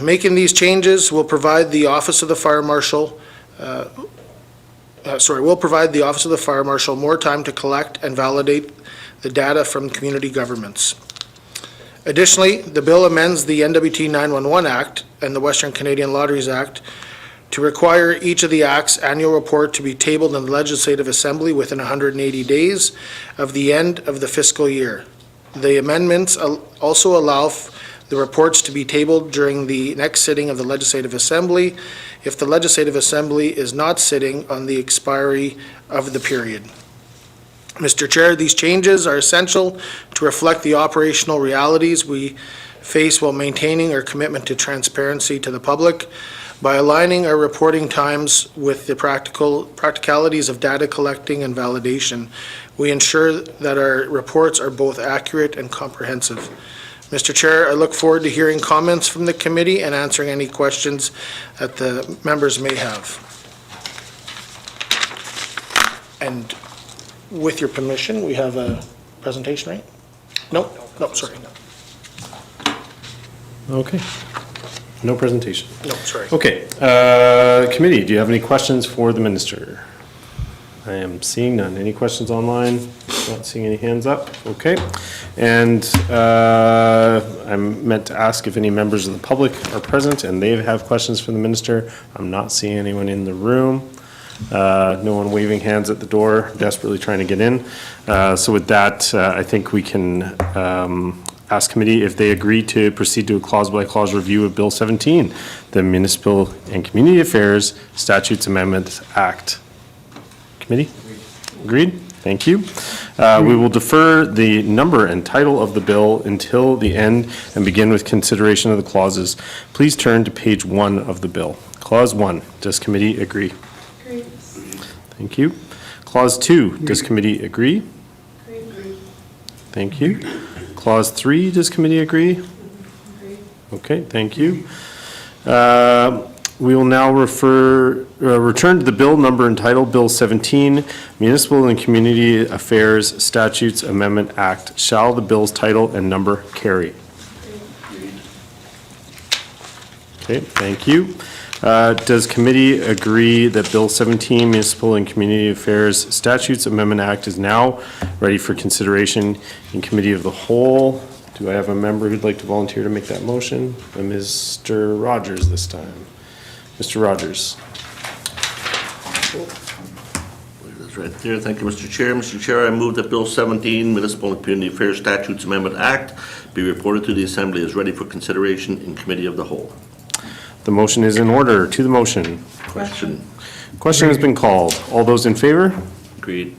Making these changes will provide the Office of the Fire Marshal more time to collect and validate the data from community governments. Additionally, the bill amends the NWT 911 Act and the Western Canadian Lotteries Act to require each of the Act's annual report to be tabled in the Legislative Assembly within 180 days of the end of the fiscal year. The amendments also allow the reports to be tabled during the next sitting of the Legislative Assembly if the Legislative Assembly is not sitting on the expiry of the period. Mr. Chair, these changes are essential to reflect the operational realities we face while maintaining our commitment to transparency to the public. By aligning our reporting times with the practicalities of data collecting and validation, we ensure that our reports are both accurate and comprehensive. Mr. Chair, I look forward to hearing comments from the committee and answering any questions that the members may have. And with your permission, we have a presentation, right? No, sorry. Okay. No presentation. No, sorry. Okay. Committee, do you have any questions for the minister? I am seeing none. Any questions online? Not seeing any hands up. Okay. And I'm meant to ask if any members of the public are present and they have questions for the minister. I'm not seeing anyone in the room. No one waving hands at the door, desperately trying to get in. So with that, I think we can ask committee if they agree to proceed to a clause-by-clause review of Bill 17, the Municipal and Community Affairs Statutes Amendment Act. Committee? Agreed? Thank you. We will defer the number and title of the bill until the end and begin with consideration of the clauses. Please turn to page 1 of the bill. Clause 1, does committee agree? Agreed. Thank you. Clause 2, does committee agree? Agreed. Thank you. Clause 3, does committee agree? Agreed. Okay, thank you. We will now return to the bill number entitled Bill 17, Municipal and Community Affairs Statutes Amendment Act. Shall the bill's title and number carry? Okay, thank you. Does committee agree that Bill 17, Municipal and Community Affairs Statutes Amendment Act is now ready for consideration in Committee of the Whole? Do I have a member who'd like to volunteer to make that motion? Mr. Rogers this time. Mr. Rogers. right there. Thank you, Mr. Chair. Mr. Chair, I move that Bill 17, Municipal and Community Affairs Statutes Amendment Act, be reported to the Assembly as ready for consideration in Committee of the Whole. The motion is in order. To the motion. Question. Question has been called. All those in favor? Agreed.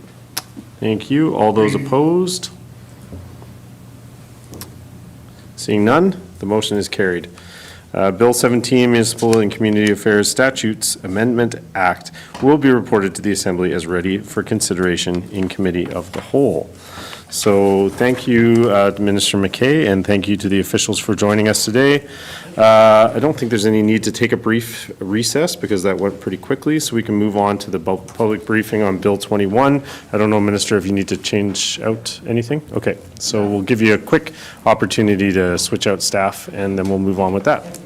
Thank you. All those opposed? Seeing none, the motion is carried. Bill 17, Municipal and Community Affairs Statutes Amendment Act will be reported to the Assembly as ready for consideration in Committee of the Whole. So thank you to Minister McKay, and thank you to the officials for joining us today. I don't think there's any need to take a brief recess because that went pretty quickly, so we can move on to the public briefing on Bill 21. I don't know, Minister, if you need to change out anything? Okay, so we'll give you a quick opportunity to switch out staff, and then we'll move on with that.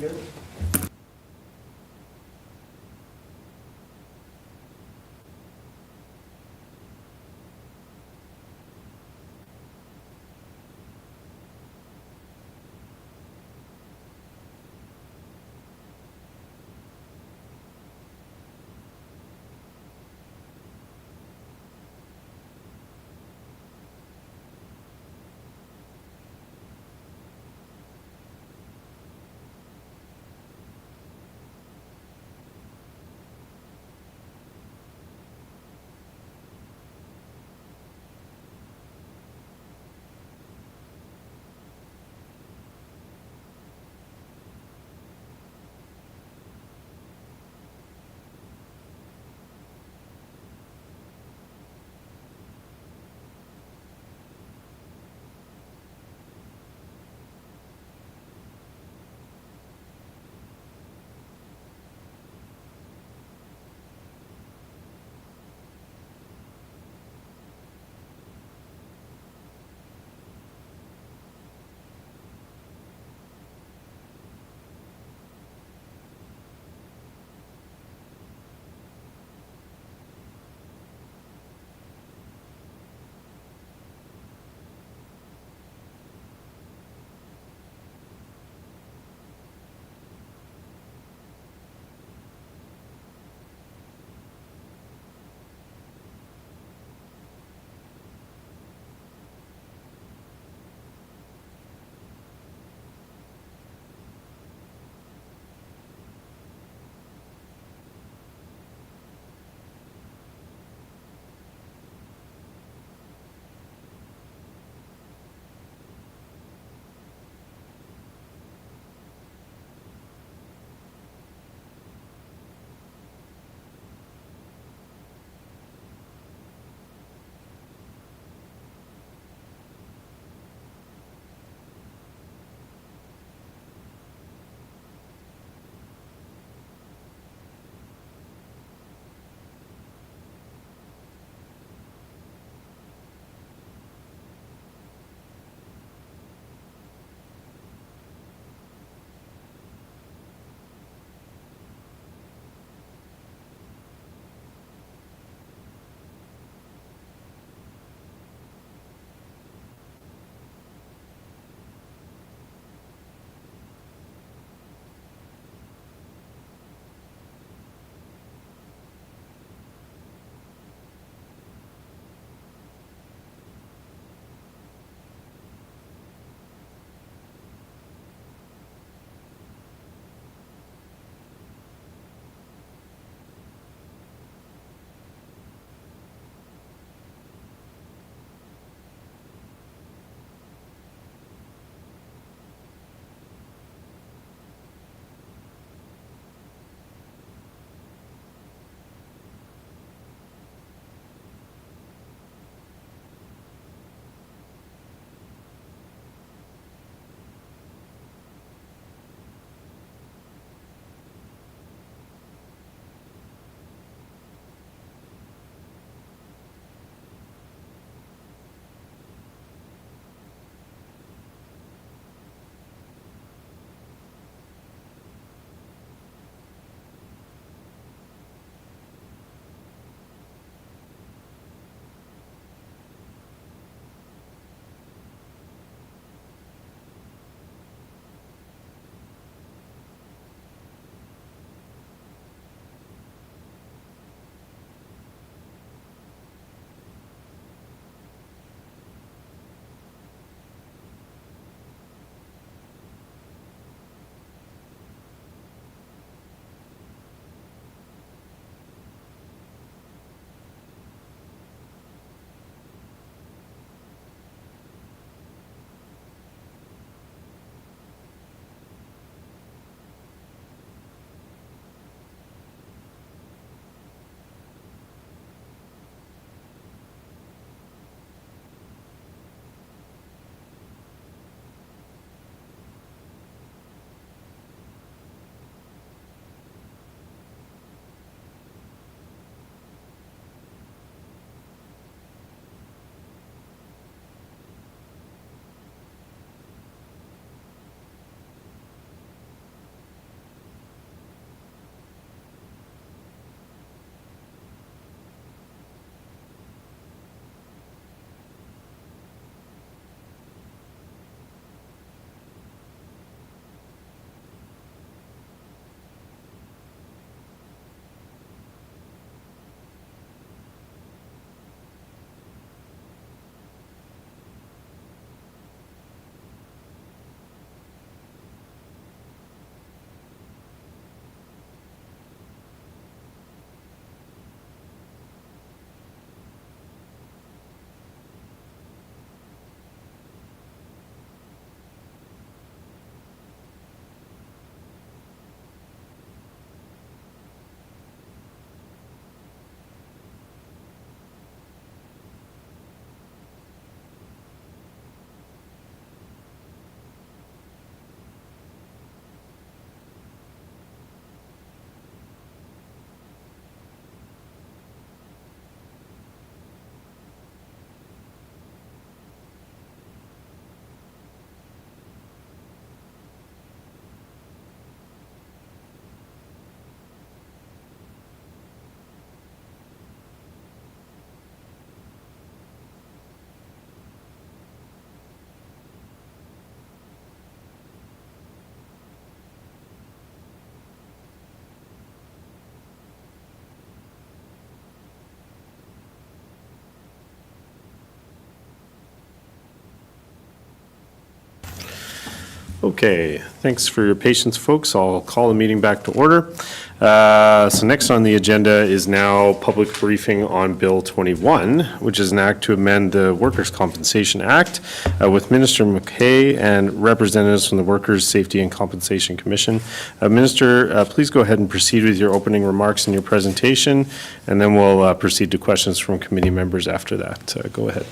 Okay, thanks for your patience, folks. I'll call the meeting back to order. So next on the agenda is now public briefing on Bill 21, which is an act to amend the Workers' Compensation Act with Minister McKay and representatives from the Workers' Safety and Compensation Commission. Minister, please go ahead and proceed with your opening remarks and your presentation, and then we'll proceed to questions from committee members after that. Go ahead.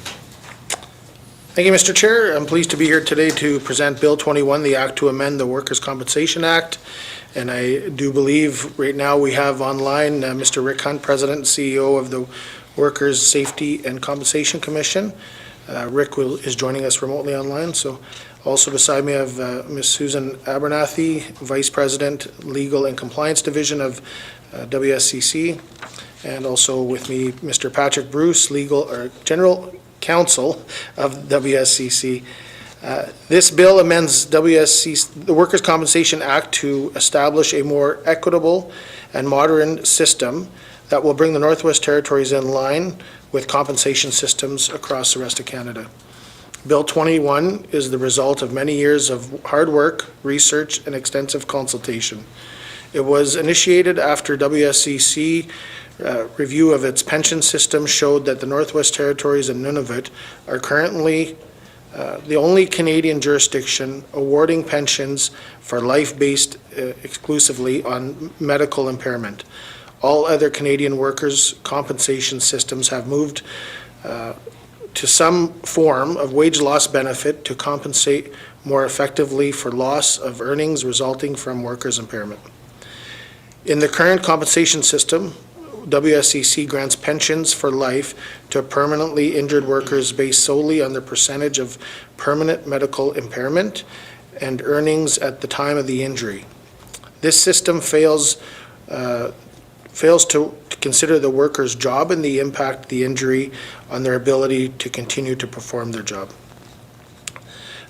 Thank you, Mr. Chair. I'm pleased to be here today to present Bill 21, the Act to amend the Workers' Compensation Act. And I do believe right now we have online Mr. Rick Hunt, President and CEO of the Workers' Safety and Compensation Commission. Rick is joining us remotely online. So also beside me I have Ms. Susan Abernathy, Vice President, Legal and Compliance Division of WSCC. And also with me, Mr. Patrick Bruce, General Counsel of WSCC. This bill amends the Workers' Compensation Act to establish a more equitable and modern system that will bring the Northwest Territories in line with compensation systems across the rest of Canada. Bill 21 is the result of many years of hard work, research, and extensive consultation. It was initiated after WSCC review of its pension system showed that the Northwest Territories and Nunavut are currently the only Canadian jurisdiction awarding pensions for life based exclusively on medical impairment. All other Canadian workers' compensation systems have moved to some form of wage loss benefit to compensate more effectively for loss of earnings resulting from workers' impairment. In the current compensation system, WSCC grants pensions for life to permanently injured workers based solely on their percentage of permanent medical impairment and earnings at the time of the injury. This system fails to consider the worker's job and the impact of the injury on their ability to continue to perform their job.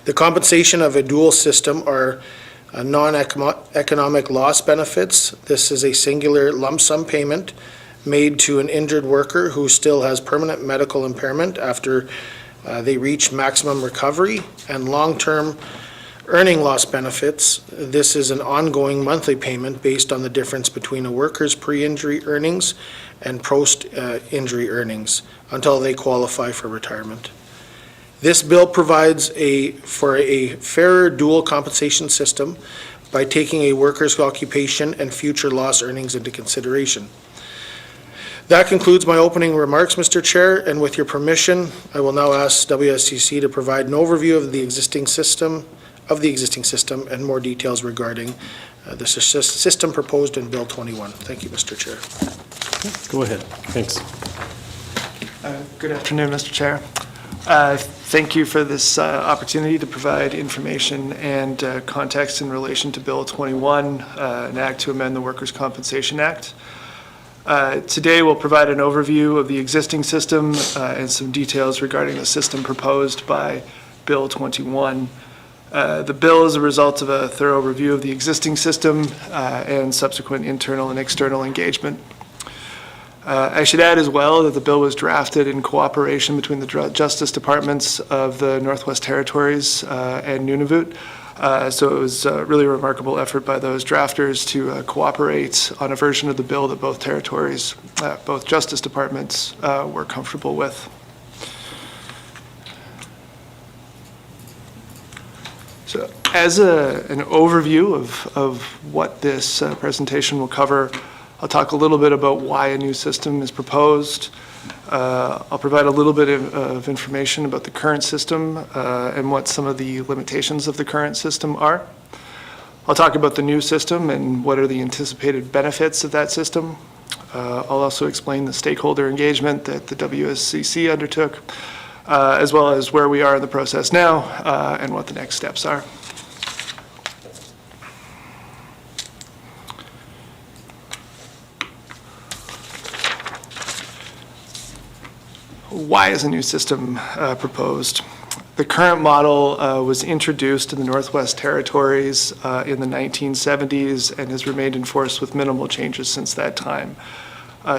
The compensation of a dual system are non-economic loss benefits. This is a singular lump sum payment made to an injured worker who still has permanent medical impairment after they reach maximum recovery, and long-term earning loss benefits. This is an ongoing monthly payment based on the difference between a worker's pre-injury earnings and post-injury earnings until they qualify for retirement. This bill provides for a fairer dual compensation system by taking a worker's occupation and future loss earnings into consideration. That concludes my opening remarks, Mr. Chair, and with your permission, I will now ask WSCC to provide an overview of the existing system, and more details regarding the system proposed in Bill 21. Thank you, Mr. Chair. Go ahead. Thanks. Good afternoon, Mr. Chair. Thank you for this opportunity to provide information and context in relation to Bill 21, an act to amend the Workers' Compensation Act. Today we'll provide an overview of the existing system and some details regarding the system proposed by Bill 21. The bill is a result of a thorough review of the existing system and subsequent internal and external engagement. I should add as well that the bill was drafted in cooperation between the Justice Departments of the Northwest Territories and Nunavut. So it was really a remarkable effort by those drafters to cooperate on a version of the bill that both territories, both Justice Departments were comfortable with. So as an overview of what this presentation will cover, I'll talk a little bit about why a new system is proposed. I'll provide a little bit of information about the current system and what some of the limitations of the current system are. I'll talk about the new system and what are the anticipated benefits of that system. I'll also explain the stakeholder engagement that the WSCC undertook, as well as where we are in the process now and what the next steps are. Why is a new system proposed? The current model was introduced in the Northwest Territories in the 1970s and has remained in force with minimal changes since that time.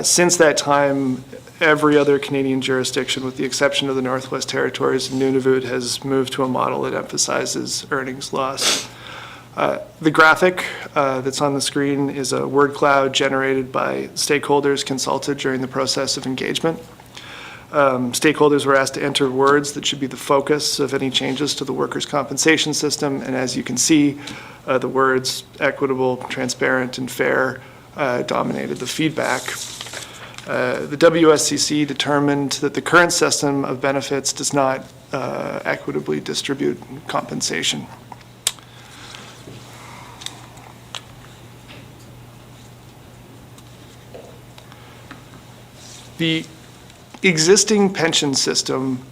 Since that time, every other Canadian jurisdiction, with the exception of the Northwest Territories and Nunavut, has moved to a model that emphasizes earnings loss. The graphic that's on the screen is a word cloud generated by stakeholders consulted during the process of engagement. Stakeholders were asked to enter words that should be the focus of any changes to the workers' compensation system, and as you can see, the words equitable, transparent, and fair dominated the feedback. The WSCC determined that the current system of benefits does not equitably distribute compensation. The existing pension system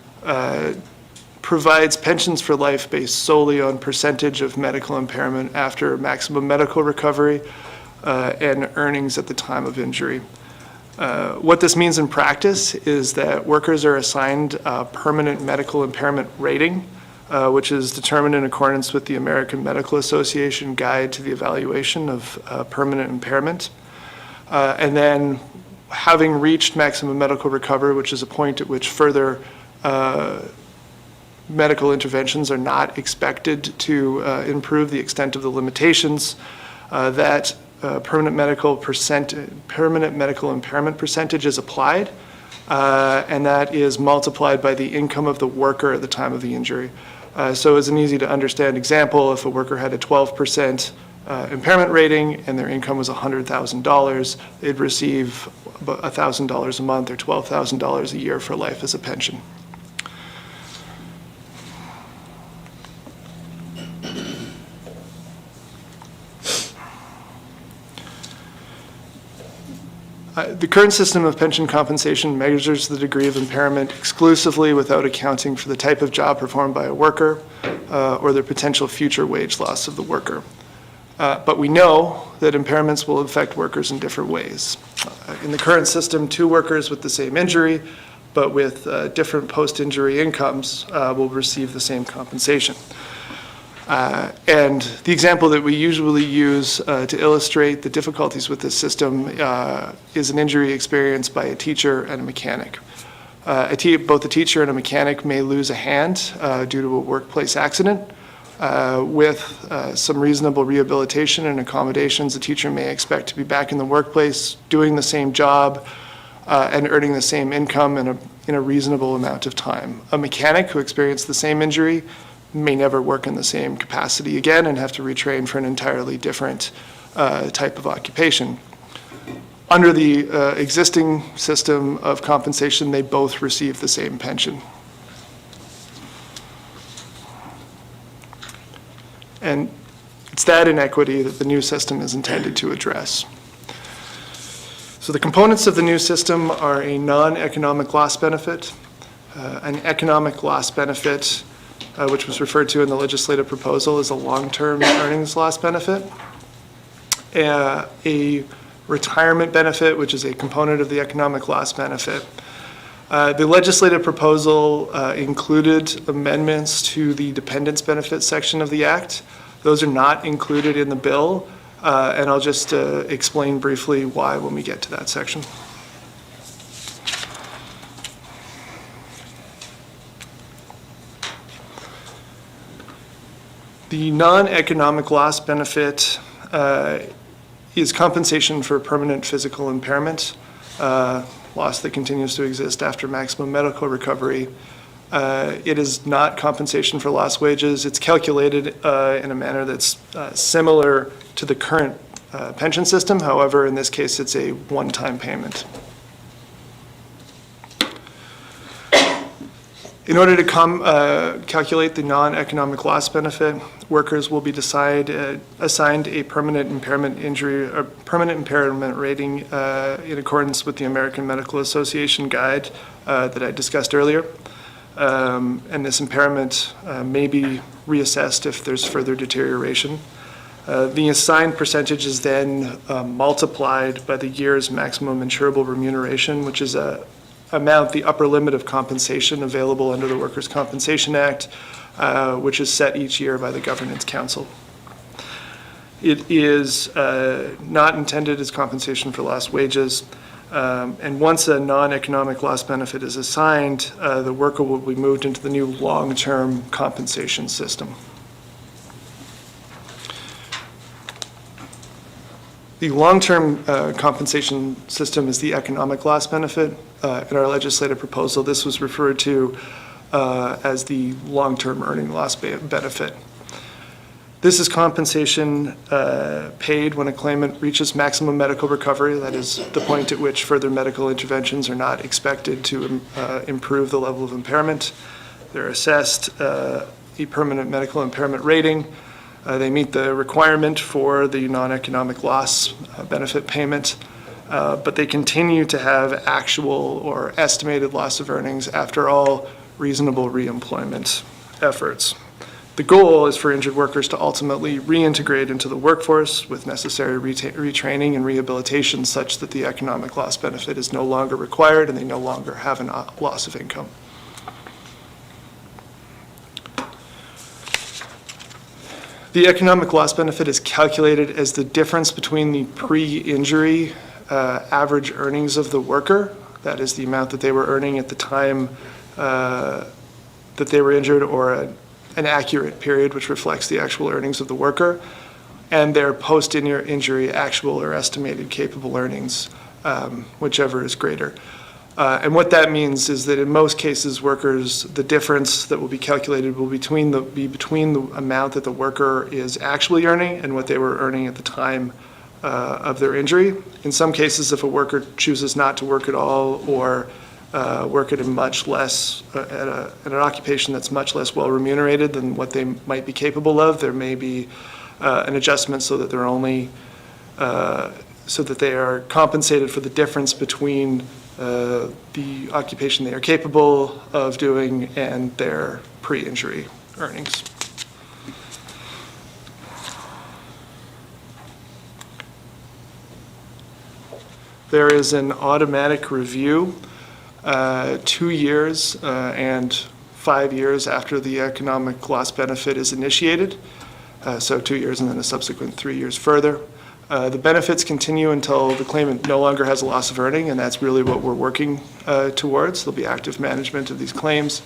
provides pensions for life based solely on percentage of medical impairment after maximum medical recovery and earnings at the time of injury. What this means in practice is that workers are assigned a permanent medical impairment rating, which is determined in accordance with the American Medical Association Guide to the Evaluation of Permanent Impairment. And then having reached maximum medical recovery, which is a point at which further medical interventions are not expected to improve the extent of the limitations, that permanent medical impairment percentage is applied, and that is multiplied by the income of the worker at the time of the injury. So as an easy to understand example, if a worker had a 12% impairment rating and their income was $100,000, they'd receive about $1,000 a month or $12,000 a year for life as a pension. The current system of pension compensation measures the degree of impairment exclusively without accounting for the type of job performed by a worker or the potential future wage loss of the worker. But we know that impairments will affect workers in different ways. In the current system, two workers with the same injury, but with different post-injury incomes, will receive the same compensation. And the example that we usually use to illustrate the difficulties with this system is an injury experienced by a teacher and a mechanic. Both a teacher and a mechanic may lose a hand due to a workplace accident. With some reasonable rehabilitation and accommodations, the teacher may expect to be back in the workplace, doing the same job, and earning the same income in a reasonable amount of time. A mechanic who experienced the same injury may never work in the same capacity again and have to retrain for an entirely different type of occupation. Under the existing system of compensation, they both receive the same pension. And it's that inequity that the new system is intended to address. So the components of the new system are a non-economic loss benefit, an economic loss benefit, which was referred to in the legislative proposal as a long-term earnings loss benefit, a retirement benefit, which is a component of the economic loss benefit. The legislative proposal included amendments to the dependents benefit section of the Act. Those are not included in the bill, and I'll just explain briefly why when we get to that section. The non-economic loss benefit is compensation for permanent physical impairment, loss that continues to exist after maximum medical recovery. It is not compensation for lost wages. It's calculated in a manner that's similar to the current pension system. However, in this case, it's a one-time payment. In order to calculate the non-economic loss benefit, workers will be assigned a permanent impairment rating in accordance with the American Medical Association Guide that I discussed earlier. And this impairment may be reassessed if there's further deterioration. The assigned percentage is then multiplied by the year's maximum insurable remuneration, which is a amount, the upper limit of compensation available under the Workers' Compensation Act, which is set each year by the Governance Council. It is not intended as compensation for lost wages, and once a non-economic loss benefit is assigned, the worker will be moved into the new long-term compensation system. The long-term compensation system is the economic loss benefit. In our legislative proposal, this was referred to as the long-term earning loss benefit. This is compensation paid when a claimant reaches maximum medical recovery, that is the point at which further medical interventions are not expected to improve the level of impairment. They're assessed a permanent medical impairment rating. They meet the requirement for the non-economic loss benefit payment, but they continue to have actual or estimated loss of earnings after all reasonable reemployment efforts. The goal is for injured workers to ultimately reintegrate into the workforce with necessary retraining and rehabilitation such that the economic loss benefit is no longer required and they no longer have a loss of income. The economic loss benefit is calculated as the difference between the pre-injury average earnings of the worker, that is the amount that they were earning at the time that they were injured, or an accurate period which reflects the actual earnings of the worker, and their post-injury actual or estimated capable earnings, whichever is greater. And what that means is that in most cases, workers, the difference that will be calculated will be between the amount that the worker is actually earning and what they were earning at the time of their injury. In some cases, if a worker chooses not to work at all or work at a much less, at an occupation that's much less well remunerated than what they might be capable of, there may be an adjustment so that they're only, so that they are compensated for the difference between the occupation they are capable of doing and their pre-injury earnings. There is an automatic review 2 years and 5 years after the economic loss benefit is initiated. So 2 years and then a subsequent 3 years further. The benefits continue until the claimant no longer has a loss of earning, and that's really what we're working towards. There'll be active management of these claims,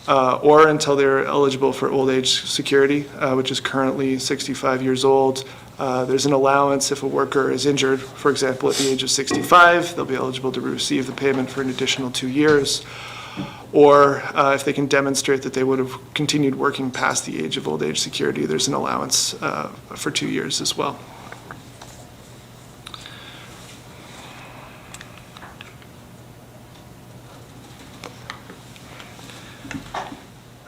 or until they're eligible for old age security, which is currently 65 years old. There's an allowance if a worker is injured, for example, at the age of 65, they'll be eligible to receive the payment for an additional 2 years. Or if they can demonstrate that they would have continued working past the age of old age security, there's an allowance for 2 years as well.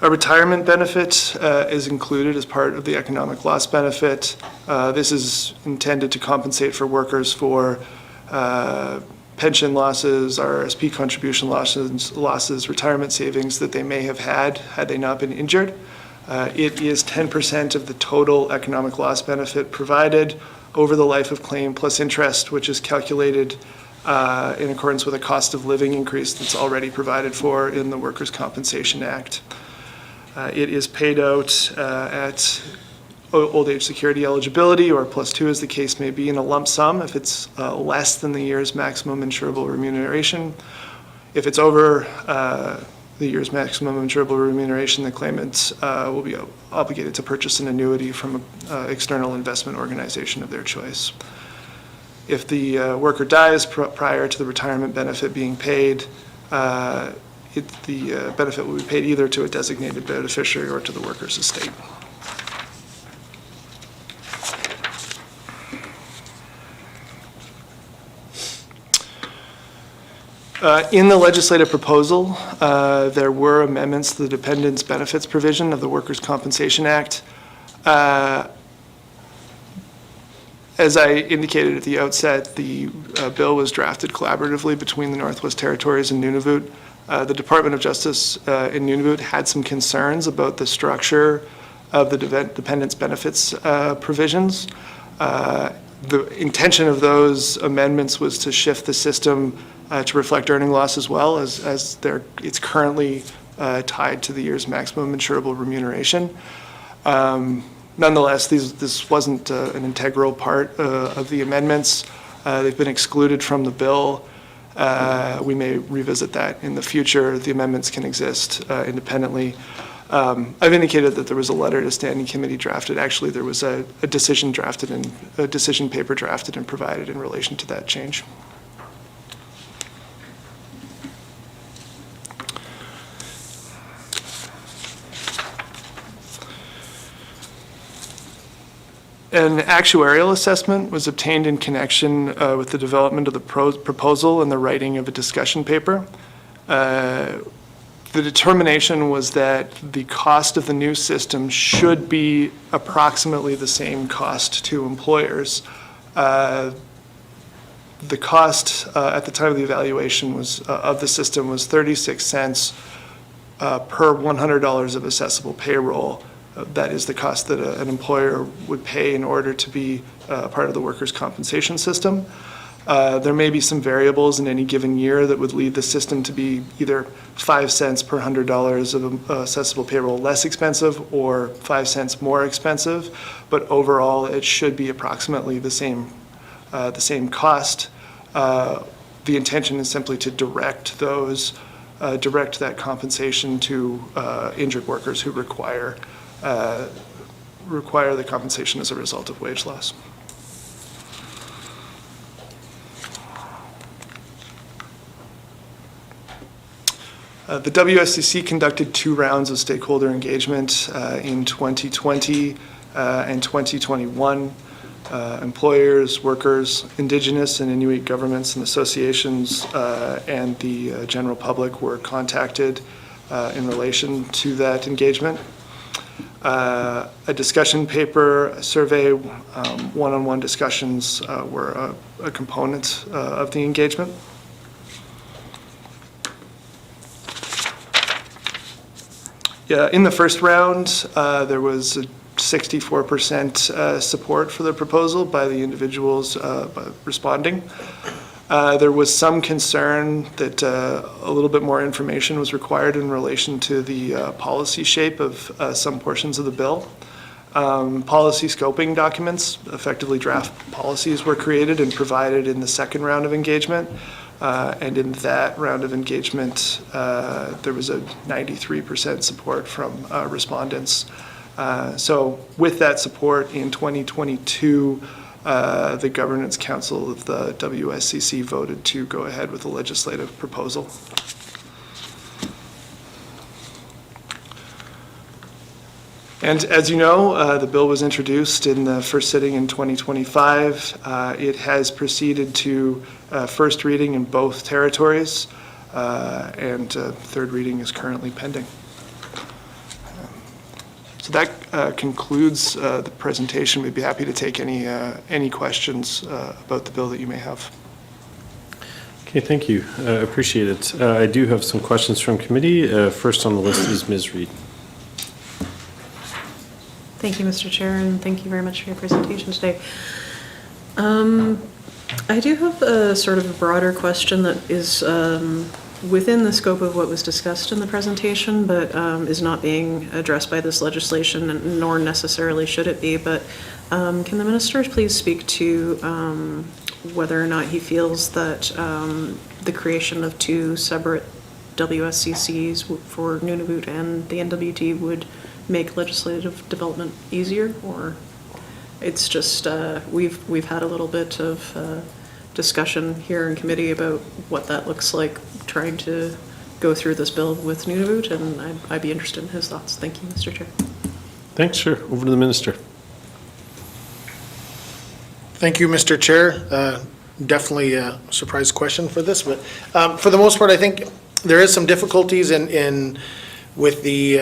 A retirement benefit is included as part of the economic loss benefit. This is intended to compensate for workers for pension losses, RSP contribution losses, retirement savings that they may have had they not been injured. It is 10% of the total economic loss benefit provided over the life of claim plus interest, which is calculated in accordance with a cost of living increase that's already provided for in the Workers' Compensation Act. It is paid out at old age security eligibility, or +2 as the case may be, in a lump sum if it's less than the year's maximum insurable remuneration. If it's over the year's maximum insurable remuneration, the claimant will be obligated to purchase an annuity from an external investment organization of their choice. If the worker dies prior to the retirement benefit being paid, the benefit will be paid either to a designated beneficiary or to the worker's estate. In the legislative proposal, there were amendments to the dependents benefits provision of the Workers' Compensation Act. As I indicated at the outset, the bill was drafted collaboratively between the Northwest Territories and Nunavut. The Department of Justice in Nunavut had some concerns about the structure of the dependents benefits provisions. The intention of those amendments was to shift the system to reflect earning loss as well, as it's currently tied to the year's maximum insurable remuneration. Nonetheless, this wasn't an integral part of the amendments. They've been excluded from the bill. We may revisit that in the future. The amendments can exist independently. I've indicated that there was a letter to standing committee drafted. Actually, there was a decision drafted and a decision paper drafted and provided in relation to that change. An actuarial assessment was obtained in connection with the development of the proposal and the writing of a discussion paper. The determination was that the cost of the new system should be approximately the same cost to employers. The cost at the time of the evaluation was of the system was 36 cents per $100 of assessable payroll. That is the cost that an employer would pay in order to be part of the workers' compensation system. There may be some variables in any given year that would lead the system to be either 5 cents per $100 of assessable payroll less expensive or 5 cents more expensive, but overall it should be approximately the same cost. The intention is simply to direct that compensation to injured workers who require the compensation as a result of wage loss. The WSCC conducted 2 rounds of stakeholder engagement in 2020 and 2021. Employers, workers, Indigenous and Inuit governments and associations and the general public were contacted in relation to that engagement. A discussion paper, a survey, one-on-one discussions were a component of the engagement. In the first round, there was a 64% support for the proposal by the individuals responding. There was some concern that a little bit more information was required in relation to the policy shape of some portions of the bill. Policy scoping documents, effectively draft policies, were created and provided in the second round of engagement. And in that round of engagement, there was a 93% support from respondents. So with that support in 2022, the Governance Council of the WSCC voted to go ahead with the legislative proposal. And as you know, the bill was introduced in the first sitting in 2025. It has proceeded to first reading in both territories, and third reading is currently pending. So that concludes the presentation. We'd be happy to take any questions about the bill that you may have. Okay, thank you. Appreciate it. I do have some questions from committee. First on the list is Ms. Reid. Thank you, Mr. Chair, and thank you very much for your presentation today. I do have a sort of a broader question that is within the scope of what was discussed in the presentation, but is not being addressed by this legislation, nor necessarily should it be. But can the minister please speak to whether or not he feels that the creation of 2 separate WSCCs for Nunavut and the NWT would make legislative development easier, or it's just we've had a little bit of discussion here in committee about what that looks like trying to go through this bill with Nunavut, and I'd be interested in his thoughts. Thank you, Mr. Chair. Thanks, sure. Over to the minister. Thank you, Mr. Chair. Definitely a surprise question for this, but for the most part, I think there is some difficulties in with the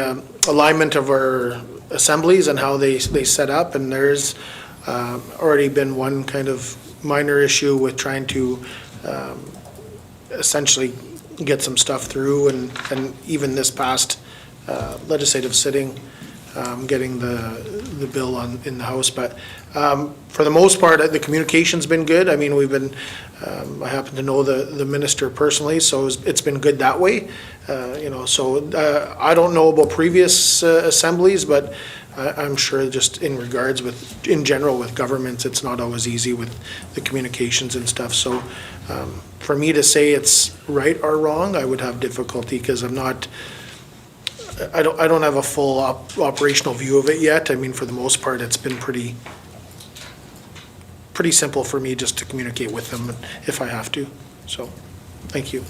alignment of our assemblies and how they set up, and there's already been one kind of minor issue with trying to essentially get some stuff through, and even this past legislative sitting, getting the bill in the House. But for the most part, the communication's been good. I mean, we've been, I happen to know the minister personally, so it's been good that way. So I don't know about previous assemblies, but I'm sure just in regards in general with governments, it's not always easy with the communications and stuff. So for me to say it's right or wrong, I would have difficulty, because I don't have a full operational view of it yet. I mean, for the most part, it's been pretty simple for me just to communicate with them if I have to. So, thank you.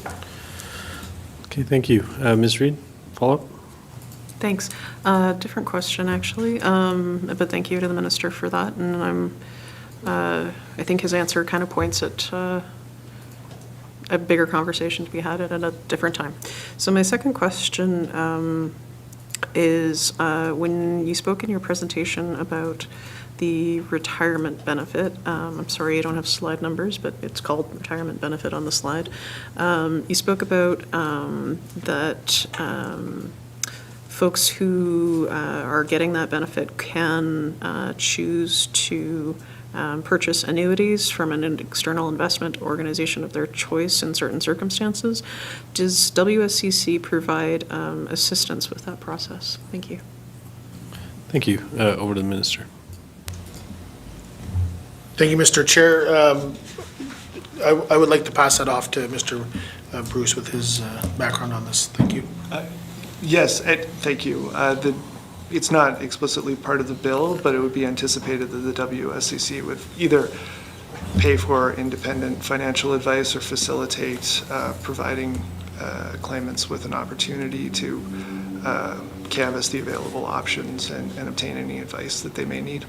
Okay, thank you. Ms. Reed, follow-up? Thanks. Different question, actually, but thank you to the minister for that. And I think his answer kind of points at a bigger conversation to be had at a different time. So my second question is when you spoke in your presentation about the retirement benefit, I'm sorry, I don't have slide numbers, but it's called retirement benefit on the slide. You spoke about that folks who are getting that benefit can choose to purchase annuities from an external investment organization of their choice in certain circumstances. Does WSCC provide assistance with that process? Thank you. Thank you. Over to the minister. Thank you, Mr. Chair. I would like to pass that off to Mr. Bruce with his background on this. Thank you. Yes, thank you. It's not explicitly part of the bill, but it would be anticipated that the WSCC would either pay for independent financial advice or facilitate providing claimants with an opportunity to canvass the available options and obtain any advice that they may need.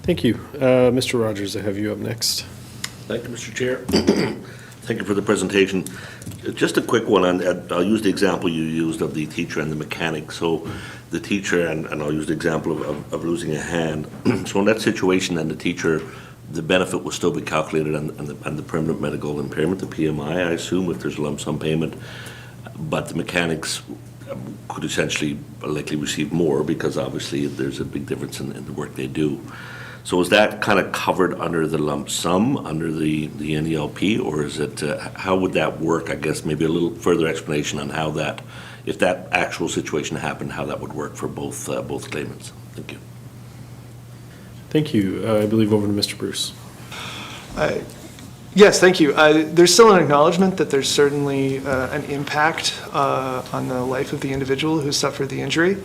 Thank you. Mr. Rogers, I have you up next. Thank you, Mr. Chair. Thank you for the presentation. Just a quick one, and I'll use the example you used of the teacher and the mechanic. So the teacher, and I'll use the example of losing a hand. So in that situation, then the teacher, the benefit will still be calculated on the permanent medical impairment, the PMI, I assume, if there's a lump sum payment. But the mechanics could essentially likely receive more because obviously there's a big difference in the work they do. So is that kind of covered under the lump sum, under the NELP, or is it, how would that work? I guess maybe a little further explanation on how that, if that actual situation happened, how that would work for both claimants. Thank you. Thank you. I believe over to Mr. Bruce. Yes, thank you. There's still an acknowledgement that there's certainly an impact on the life of the individual who suffered the injury.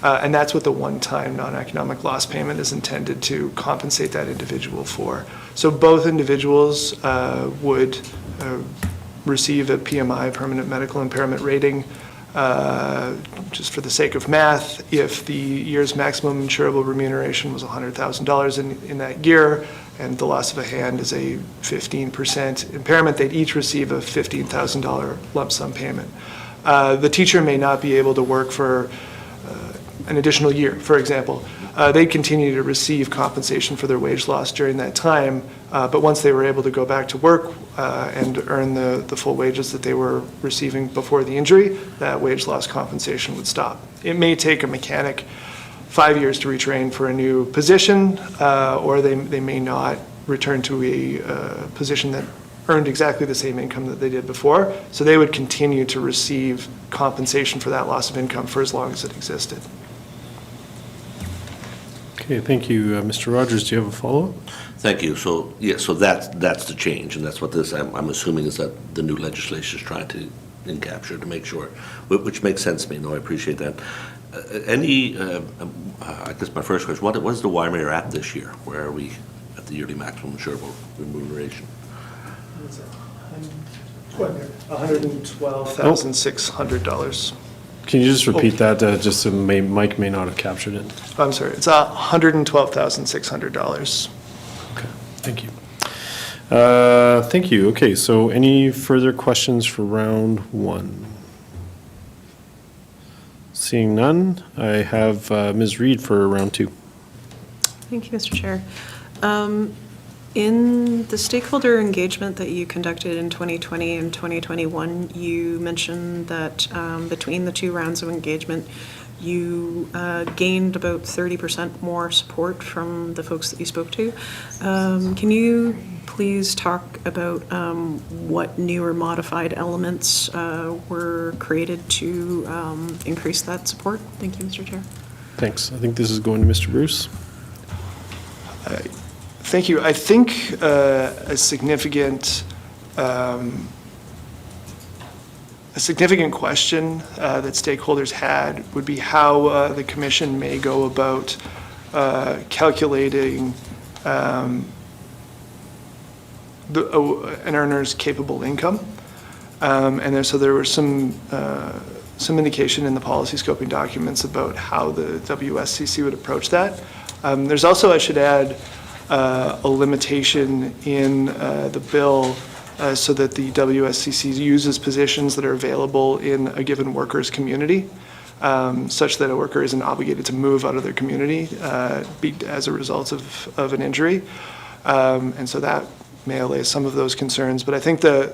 And that's what the one-time non-economic loss payment is intended to compensate that individual for. So both individuals would receive a PMI, permanent medical impairment rating, just for the sake of math. If the year's maximum insurable remuneration was $100,000 in that year, and the loss of a hand is a 15% impairment, they'd each receive a $15,000 lump sum payment. The teacher may not be able to work for an additional year, for example. They continue to receive compensation for their wage loss during that time, but once they were able to go back to work and earn the full wages that they were receiving before the injury, that wage loss compensation would stop. It may take a mechanic 5 years to retrain for a new position, or they may not return to a position that earned exactly the same income that they did before, so they would continue to receive compensation for that loss of income for as long as it existed. Okay, thank you. Mr. Rogers, do you have a follow-up? Thank you. So, yeah, so that's the change, and that's what this, I'm assuming, is that the new legislation is trying to encapture to make sure, which makes sense to me. No, I appreciate that. I guess my first question, what is the Waimea at this year? Where are we at the yearly maximum insurable remuneration? $112,600. Can you just repeat that, just so Mike may not have captured it? I'm sorry, it's $112,600. Okay, thank you. Thank you. Okay, so any further questions for round one? Seeing none, I have Ms. Reed for round two. Thank you, Mr. Chair. In the stakeholder engagement that you conducted in 2020 and 2021, you mentioned that between the two rounds of engagement, you gained about 30% more support from the folks that you spoke to. Can you please talk about what new or modified elements were created to increase that support? Thank you, Mr. Chair. Thanks. I think this is going to Mr. Bruce. Thank you. I think a significant a significant question that stakeholders had would be how the commission may go about calculating an earner's capable income. So there was some indication in the policy scoping documents about how the WSCC would approach that. There's also, I should add, a limitation in the bill so that the WSCC uses positions that are available in a given worker's community, such that a worker isn't obligated to move out of their community as a result of an injury. And so that may allay some of those concerns. But I think a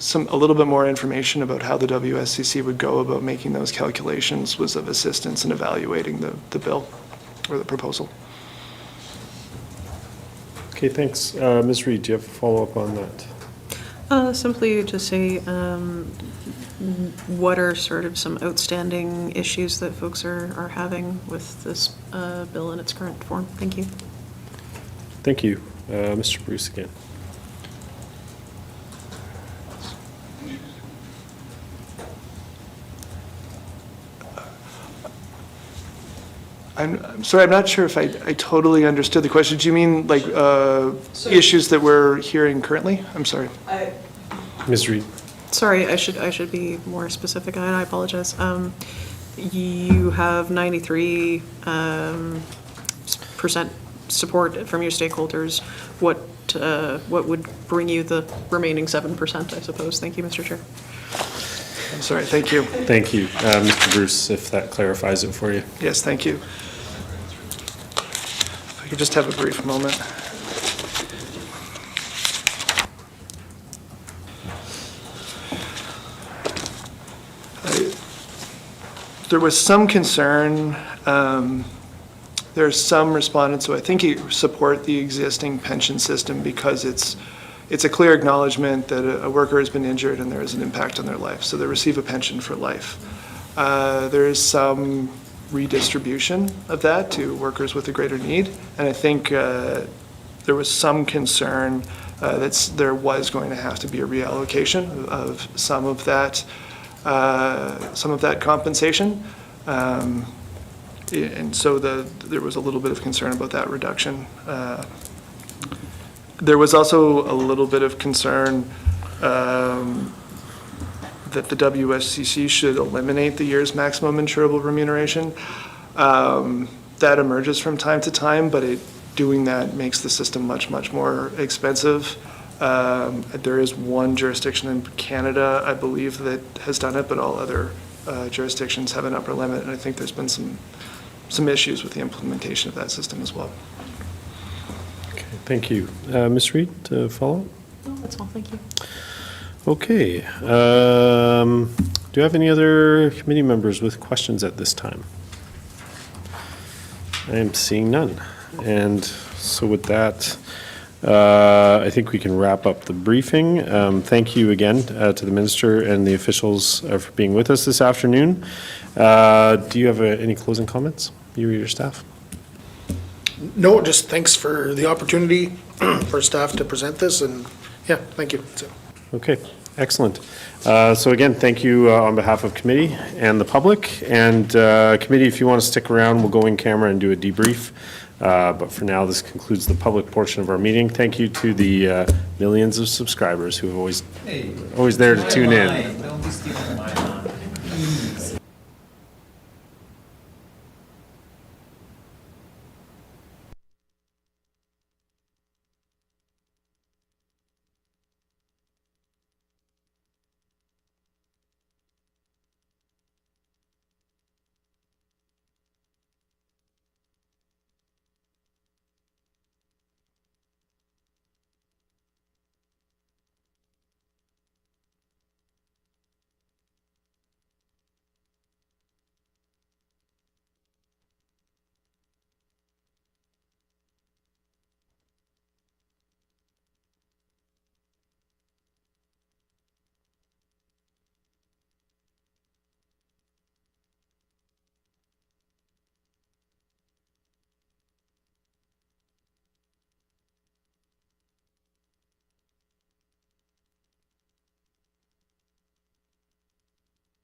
little bit more information about how the WSCC would go about making those calculations was of assistance in evaluating the bill or the proposal. Okay, thanks. Ms. Reid, do you have a follow-up on that? Simply to say, what are sort of some outstanding issues that folks are having with this bill in its current form? Thank you. Thank you. Mr. Bruce again. I'm sorry, I'm not sure if I totally understood the question. Do you mean like issues that we're hearing currently? I'm sorry. Ms. Reid. Sorry, I should be more specific, and I apologize. You have 93% support from your stakeholders. What would bring you the remaining 7%, I suppose? Thank you, Mr. Chair. I'm sorry, thank you. Thank you. Mr. Bruce, if that clarifies it for you. Yes, thank you. If I could just have a brief moment. There was some concern, there's some respondents who I think support the existing pension system because it's a clear acknowledgement that a worker has been injured and there is an impact on their life, so they receive a pension for life. There is some redistribution of that to workers with a greater need, and I think there was some concern that there was going to have to be a reallocation of some of that compensation. And so there was a little bit of concern about that reduction. There was also a little bit of concern that the WSCC should eliminate the year's maximum insurable remuneration. That emerges from time to time, but doing that makes the system much, much more expensive. There is one jurisdiction in Canada, I believe, that has done it, but all other jurisdictions have an upper limit, and I think there's been some issues with the implementation of that system as well. Okay, thank you. Ms. Reid, to follow? No, that's all. Thank you. Okay. Do you have any other committee members with questions at this time? I am seeing none. And so with that, I think we can wrap up the briefing. Thank you again to the minister and the officials for being with us this afternoon. Do you have any closing comments, you or your staff? No, just thanks for the opportunity for staff to present this, and yeah, thank you. That's it. Okay, excellent. So again, thank you on behalf of committee and the public. And committee, if you want to stick around, we'll go in camera and do a debrief. But for now, this concludes the public portion of our meeting. Thank you to the millions of subscribers who have always there to tune in. Don't be stealing my line.